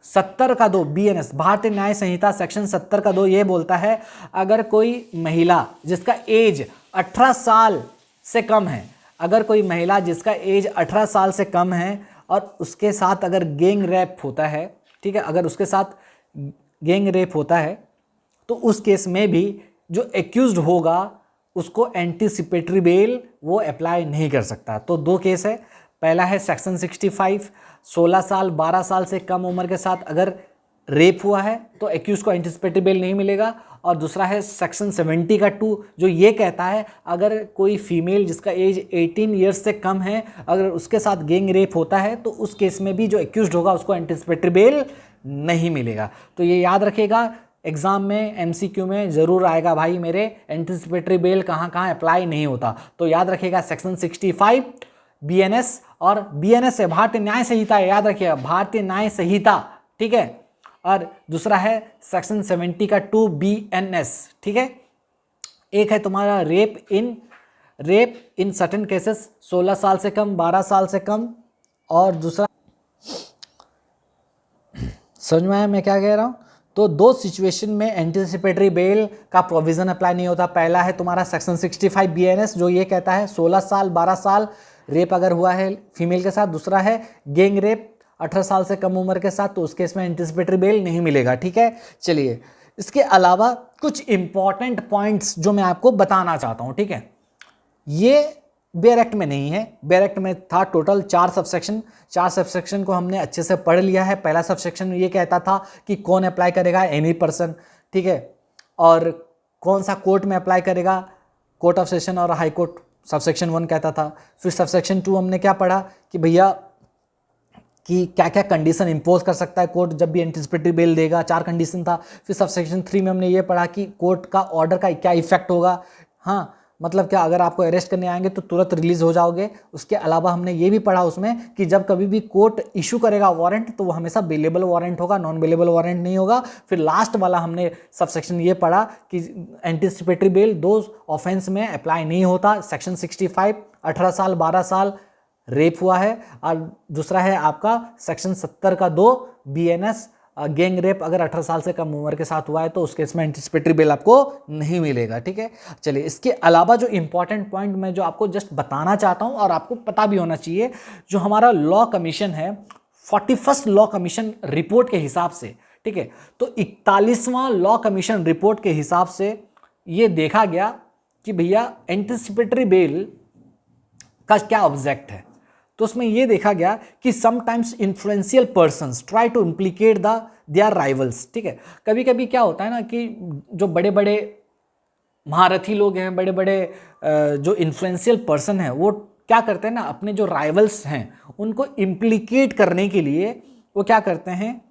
70 का 2 बीएनएस भारतीय न्याय संहिता सेक्शन 70 का 2 ये बोलता है, अगर कोई महिला जिसका एज 18 साल से कम है, अगर कोई महिला जिसका एज 18 साल से कम है और उसके साथ अगर गैंग रेप होता है, ठीक है, अगर उसके साथ गैंग रेप होता है, तो उस केस में भी जो एक्यूज्ड होगा उसको एंटिसिपेटरी बेल वो अप्लाई नहीं कर सकता। तो दो केस है, पहला है सेक्शन 65, 16 साल 12 साल से कम उम्र के साथ अगर रेप हुआ है तो एक्यूज को एंटिसिपेटरी बेल नहीं मिलेगा, और दूसरा है सेक्शन 70 का 2 जो ये कहता है अगर कोई फीमेल जिसका एज 18 ईयर्स से कम है, अगर उसके साथ गैंग रेप होता है, तो उस केस में भी जो एक्यूज्ड होगा उसको एंटिसिपेटरी बेल नहीं मिलेगा। तो ये याद रखिएगा, एग्जाम में एमसीक्यू में जरूर आएगा भाई मेरे, एंटिसिपेटरी बेल कहाँ कहाँ अप्लाई नहीं होता। तो याद रखिएगा सेक्शन 65 बीएनएस, और बीएनएस है भारतीय न्याय संहिता, याद रखिएगा भारतीय न्याय संहिता, ठीक है, और दूसरा है सेक्शन 70 का 2 बीएनएस। ठीक है, एक है तुम्हारा रेप इन सर्टेन केसेस 16 साल से कम 12 साल से कम, और दूसरा समझ में आया मैं क्या कह रहा हूँ? तो दो सिचुएशन में एंटीसिपेटरी बेल का प्रोविजन अप्लाई नहीं होता। पहला है तुम्हारा सेक्शन 65 BNS जो ये कहता है 16 साल 12 साल रेप अगर हुआ है फीमेल के साथ। दूसरा है गैंग रेप 18 साल से कम उम्र के साथ, तो उस केस में एंटीसिपेटरी बेल नहीं मिलेगा। ठीक है, चलिए इसके अलावा कुछ इंपॉर्टेंट पॉइंट्स जो मैं आपको बताना चाहता हूँ। ठीक है, ये बेयर एक्ट में नहीं है, बेयर एक्ट में था टोटल 4 सबसेक्शन। 4 सबसेक्शन को हमने अच्छे से पढ़ लिया है। पहला सबसेक्शन ये कहता था कि कौन अप्लाई करेगा, एनी पर्सन। ठीक है, और कौन सा कोर्ट में अप्लाई करेगा, कोर्ट ऑफ सेशन और हाई कोर्ट, सबसेक्शन 1 कहता था। फिर सबसेक्शन 2 हमने क्या पढ़ा कि भैया कि क्या क्या कंडीशन इंपोज कर सकता है कोर्ट जब भी एंटीसिपेटरी बेल देगा, 4 कंडीशन था। फिर सबसेक्शन 3 में हमने ये पढ़ा कि कोर्ट का ऑर्डर का क्या इफेक्ट होगा। हाँ, मतलब क्या, अगर आपको अरेस्ट करने आएंगे तो तुरंत रिलीज हो जाओगे। उसके अलावा हमने ये भी पढ़ा उसमें कि जब कभी भी कोर्ट इशू करेगा वारंट तो वो हमेशा बेलेबल वारंट होगा, नॉन बेलेबल वारंट नहीं होगा। फिर लास्ट वाला हमने सबसेक्शन ये पढ़ा कि एंटीसिपेटरी बेल 2 ऑफेंस में अप्लाई नहीं होता। सेक्शन 65 18 साल 12 साल रेप हुआ है, और दूसरा है आपका सेक्शन 70 का 2 BNS गैंग रेप अगर 18 साल से कम उम्र के साथ हुआ है तो उस केस में एंटीसिपेटरी बेल आपको नहीं मिलेगा। ठीक है, चलिए इसके अलावा जो इंपॉर्टेंट पॉइंट मैं जो आपको जस्ट बताना चाहता हूं और आपको पता भी होना चाहिए, जो हमारा लॉ कमीशन है 41st लॉ कमीशन रिपोर्ट के हिसाब से, ठीक है, तो 41वां लॉ कमीशन रिपोर्ट के हिसाब से ये देखा गया कि भैया एंटीसिपेटरी बेल का क्या ऑब्जेक्ट है। तो उसमें यह देखा गया कि sometimes influential persons try to implicate their rivals. ठीक है, कभी कभी क्या होता है ना कि जो बड़े बड़े महारथी लोग हैं, बड़े बड़े जो इन्फ्लुएंशियल पर्सन हैं, वो क्या करते हैं ना, अपने जो राइवल्स हैं उनको इम्प्लीकेट करने के लिए वो क्या करते हैं,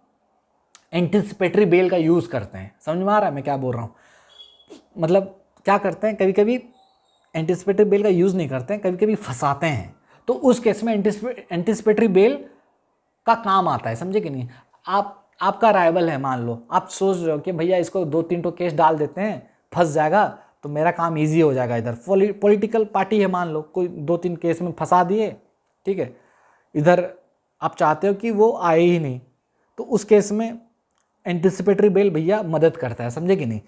एंटीसिपेटरी बेल का यूज़ करते हैं। समझ में आ रहा है मैं क्या बोल रहा हूँ? मतलब क्या करते हैं, कभी कभी एंटीसिपेटरी बेल का यूज़ नहीं करते हैं, कभी कभी फंसाते हैं। तो उस केस में एंटीसिपेटरी बेल का काम आता है, समझे कि नहीं। आपका राइवल है, मान लो आप सोच रहे हो कि भैया इसको 2-3 तो केस डाल देते हैं, फंस जाएगा तो मेरा काम इजी हो जाएगा। इधर पॉलिटिकल पार्टी है, मान लो कोई 2-3 केस में फंसा दिए, ठीक है, इधर आप चाहते हो कि वो आए ही नहीं, तो उस केस में एंटीसिपेटरी बेल भैया मदद करता है, समझे कि नहीं।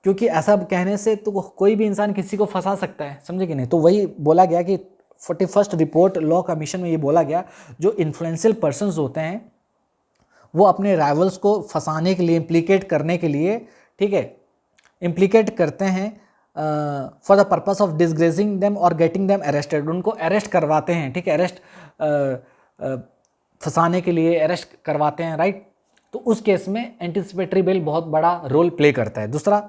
क्योंकि ऐसा कहने से तो कोई भी इंसान किसी को फंसा सकता है, समझे कि नहीं। तो वही बोला गया कि 41st रिपोर्ट लॉ कमीशन में ये बोला गया, जो इन्फ्लुएंशियल पर्सन्स होते हैं वो अपने राइवल्स को फंसाने के लिए, इम्प्लीकेट करने के लिए, ठीक है, इम्प्लीकेट करते हैं for the purpose of disgracing them और गेटिंग देम अरेस्टेड। उनको अरेस्ट करवाते हैं, ठीक है, अरेस्ट फंसाने के लिए अरेस्ट करवाते हैं, राइट। तो उस केस में एंटीसिपेटरी बेल बहुत बड़ा रोल प्ले करता है। दूसरा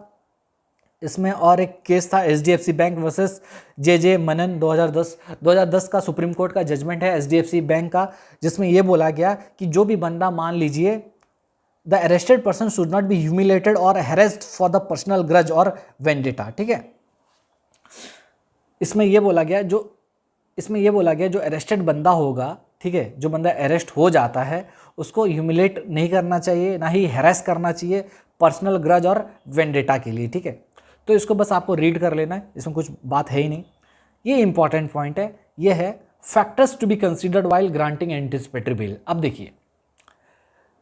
इसमें और एक केस था HDFC बैंक वर्सेस JJ मनन 2010 का सुप्रीम कोर्ट का जजमेंट है HDFC बैंक का, जिसमें यह बोला गया कि जो भी बंदा, मान लीजिए the arrested person should not be humiliated और harassed for the personal grudge और वेंडेटा। ठीक है, इसमें यह बोला गया जो अरेस्टेड बंदा होगा, ठीक है, जो बंदा अरेस्ट हो जाता है उसको ह्यूमिलेट नहीं करना चाहिए, ना ही हैरेस करना चाहिए पर्सनल ग्रज और वेंडेटा के लिए। ठीक है, तो इसको बस आपको रीड कर लेना है, इसमें कुछ बात है ही नहीं। ये इंपॉर्टेंट पॉइंट है, ये है factors to be considered while granting anticipatory bail. अब देखिए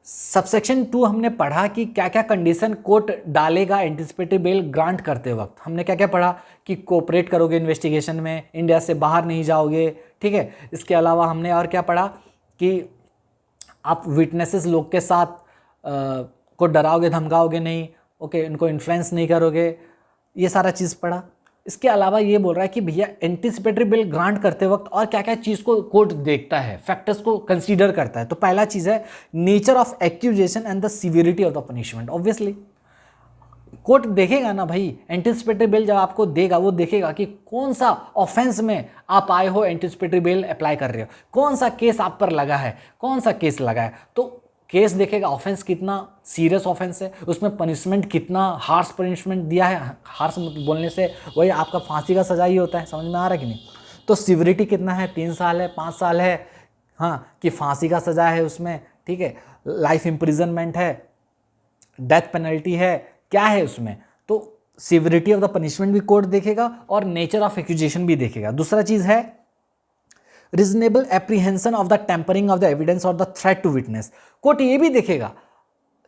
सबसेक्शन 2 हमने पढ़ा कि क्या क्या कंडीशन कोर्ट डालेगा एंटीसिपेटरी बेल ग्रांट करते वक्त। हमने क्या क्या पढ़ा कि कोऑपरेट करोगे इन्वेस्टिगेशन में, इंडिया से बाहर नहीं जाओगे, ठीक है। इसके अलावा हमने और क्या पढ़ा कि आप विटनेसेस लोग के साथ को डराओगे धमकाओगे नहीं, ओके, इनको इन्फ्लुएंस नहीं करोगे, ये सारा चीज़ पढ़ा। इसके अलावा ये बोल रहा है कि भैया एंटीसिपेटरी बेल ग्रांट करते वक्त और क्या क्या चीज़ को कोर्ट देखता है, फैक्टर्स को कंसीडर करता है। तो पहला चीज़ है nature of accusation and the severity of the punishment. Obviously court देखेगा ना भाई, एंटीसिपेटरी बेल जब आपको देगा वो देखेगा कि कौन सा ऑफेंस में आप आए हो, एंटीसिपेटरी बेल अप्लाई कर रहे हो, कौन सा केस आप पर लगा है, कौन सा केस लगा है। तो केस देखेगा, ऑफेंस कितना सीरियस ऑफेंस है, उसमें पनिशमेंट कितना हार्श पनिशमेंट दिया है। हार्श बोलने से वही आपका फांसी का सजा ही होता है, समझ में आ रहा है कि नहीं। तो सिवियरिटी कितना है, 3 साल है, 5 साल है, हाँ, कि फांसी का सजा है उसमें, ठीक है, लाइफ इम्प्रिजनमेंट है, डेथ पेनल्टी है, क्या है उसमें। तो सिवियरिटी ऑफ द पनिशमेंट भी कोर्ट देखेगा और नेचर ऑफ एक्यूजेशन भी देखेगा। दूसरा चीज़ है reasonable apprehension of the tampering of the evidence और the threat to witness. Court ये भी देखेगा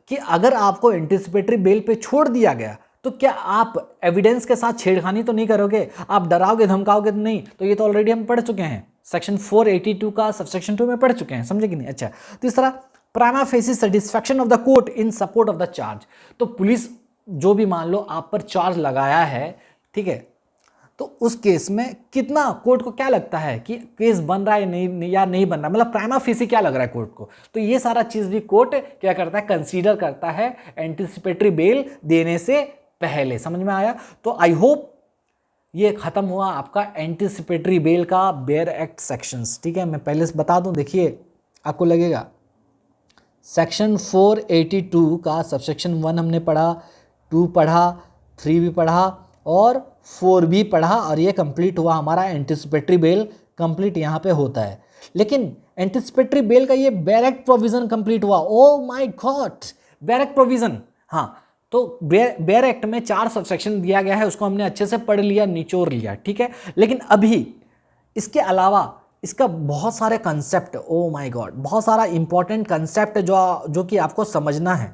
कि अगर आपको एंटिसिपेटरी बेल पे छोड़ दिया गया तो क्या आप एविडेंस के साथ छेड़खानी तो नहीं करोगे, आप डराओगे धमकाओगे तो नहीं। तो ये तो ऑलरेडी हम पढ़ चुके हैं, सेक्शन 482 का सबसेक्शन 2 में पढ़ चुके हैं, समझे कि नहीं। अच्छा, तीसरा, prima facie satisfaction of the court in support of the charge. तो पुलिस जो भी मान लो आप पर चार्ज लगाया है, ठीक है, तो उस केस में कितना कोर्ट को क्या लगता है कि केस बन रहा है नहीं या नहीं बन रहा, मतलब प्राइमा फेसी क्या लग रहा है कोर्ट को। तो ये सारा चीज भी कोर्ट क्या करता है, कंसीडर करता है एंटिसिपेटरी बेल देने से पहले। समझ में आया। तो आई होप ये खत्म हुआ आपका एंटिसिपेटरी बेल का बेयर एक्ट सेक्शंस, ठीक है। मैं पहले से बता दूं, देखिए आपको लगेगा सेक्शन 482 का सबसेक्शन 1 हमने पढ़ा, 2 पढ़ा, 3 भी पढ़ा और 4 भी पढ़ा, और ये कंप्लीट हुआ हमारा एंटिसिपेटरी बेल कंप्लीट यहाँ पे होता है। लेकिन एंटिसिपेटरी बेल का ये बेयर एक्ट प्रोविजन कंप्लीट हुआ। Oh my God, bare act provision, हाँ। तो बेयर एक्ट में 4 सबसेक्शन दिया गया है, उसको हमने अच्छे से पढ़ लिया, निचोड़ लिया, ठीक है। लेकिन अभी इसके अलावा इसका बहुत सारे कंसेप्ट, ओ माय गॉड, बहुत सारा इंपॉर्टेंट कंसेप्ट जो कि आपको समझना है,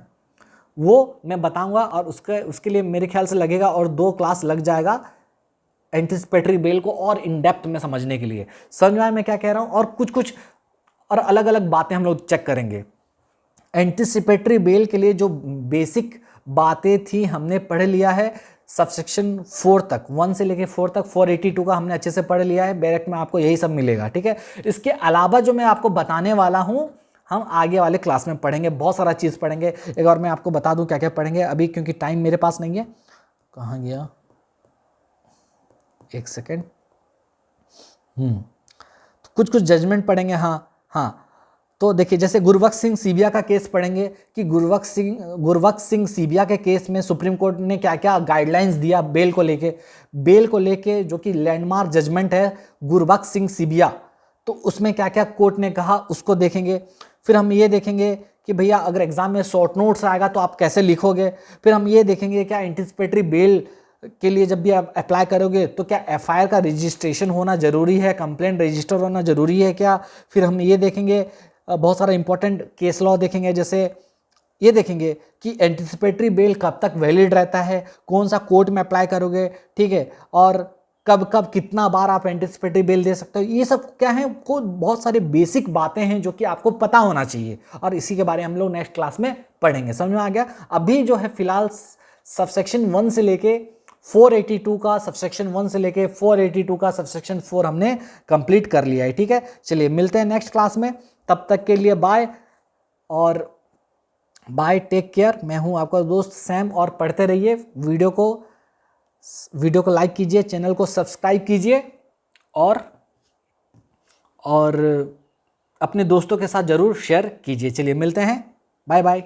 वो मैं बताऊंगा। और उसके लिए मेरे ख्याल से लगेगा और 2 क्लास लग जाएगा एंटिसिपेटरी बेल को और इन डेप्थ में समझने के लिए। समझ में आया मैं क्या कह रहा हूं। और कुछ और अलग अलग बातें हम लोग चेक करेंगे। एंटिसिपेटरी बेल के लिए जो बेसिक बातें थी हमने पढ़ लिया है सबसेक्शन 4 तक, 1 से लेके 4 तक। 482 का हमने अच्छे से पढ़ लिया है, बेयर एक्ट में आपको यही सब मिलेगा, ठीक है। इसके अलावा जो मैं आपको बताने वाला हूं, हम आगे वाले क्लास में पढ़ेंगे, बहुत सारा चीज़ पढ़ेंगे। एक और मैं आपको बता दूं क्या क्या पढ़ेंगे अभी, क्योंकि टाइम मेरे पास नहीं है। कहाँ गया, एक सेकेंड। कुछ जजमेंट पढ़ेंगे, हाँ। तो देखिए, जैसे गुरबख्श सिंह सीबिया का केस पढ़ेंगे कि गुरबख्श सिंह सीबिया के केस में सुप्रीम कोर्ट ने क्या क्या गाइडलाइंस दिया बेल को लेके जो कि लैंडमार्क जजमेंट है गुरबख्श सिंह सीबिया। तो उसमें क्या क्या कोर्ट ने कहा उसको देखेंगे। फिर हम ये देखेंगे कि भैया अगर एग्जाम में शॉर्ट नोट्स आएगा तो आप कैसे लिखोगे। फिर हम ये देखेंगे क्या एंटिसिपेटरी बेल के लिए जब भी आप अप्लाई करोगे तो क्या एफआईआर का रजिस्ट्रेशन होना जरूरी है, कंप्लेंट रजिस्टर होना जरूरी है क्या। फिर हम ये देखेंगे बहुत सारा इंपॉर्टेंट केस लॉ देखेंगे, जैसे ये देखेंगे कि एंटिसिपेटरी बेल कब तक वैलिड रहता है, कौन सा कोर्ट में अप्लाई करोगे, ठीक है, और कब कब कितना बार आप एंटिसिपेटरी बेल दे सकते हो। ये सब क्या है, बहुत सारी बेसिक बातें हैं जो कि आपको पता होना चाहिए, और इसी के बारे में हम लोग नेक्स्ट क्लास में पढ़ेंगे। समझ में आ गया। अभी जो है फिलहाल सबसेक्शन 1 से लेके 482 का सबसेक्शन 1 से लेके 482 का सबसेक्शन 4 हमने कंप्लीट कर लिया है, ठीक है। चलिए मिलते हैं नेक्स्ट क्लास में, तब तक के लिए बाय, और बाय, टेक केयर। मैं हूं आपका दोस्त सैम, और पढ़ते रहिए। वीडियो को लाइक कीजिए, चैनल को सब्सक्राइब कीजिए, और अपने दोस्तों के साथ जरूर शेयर कीजिए। चलिए मिलते हैं, बाय बाय।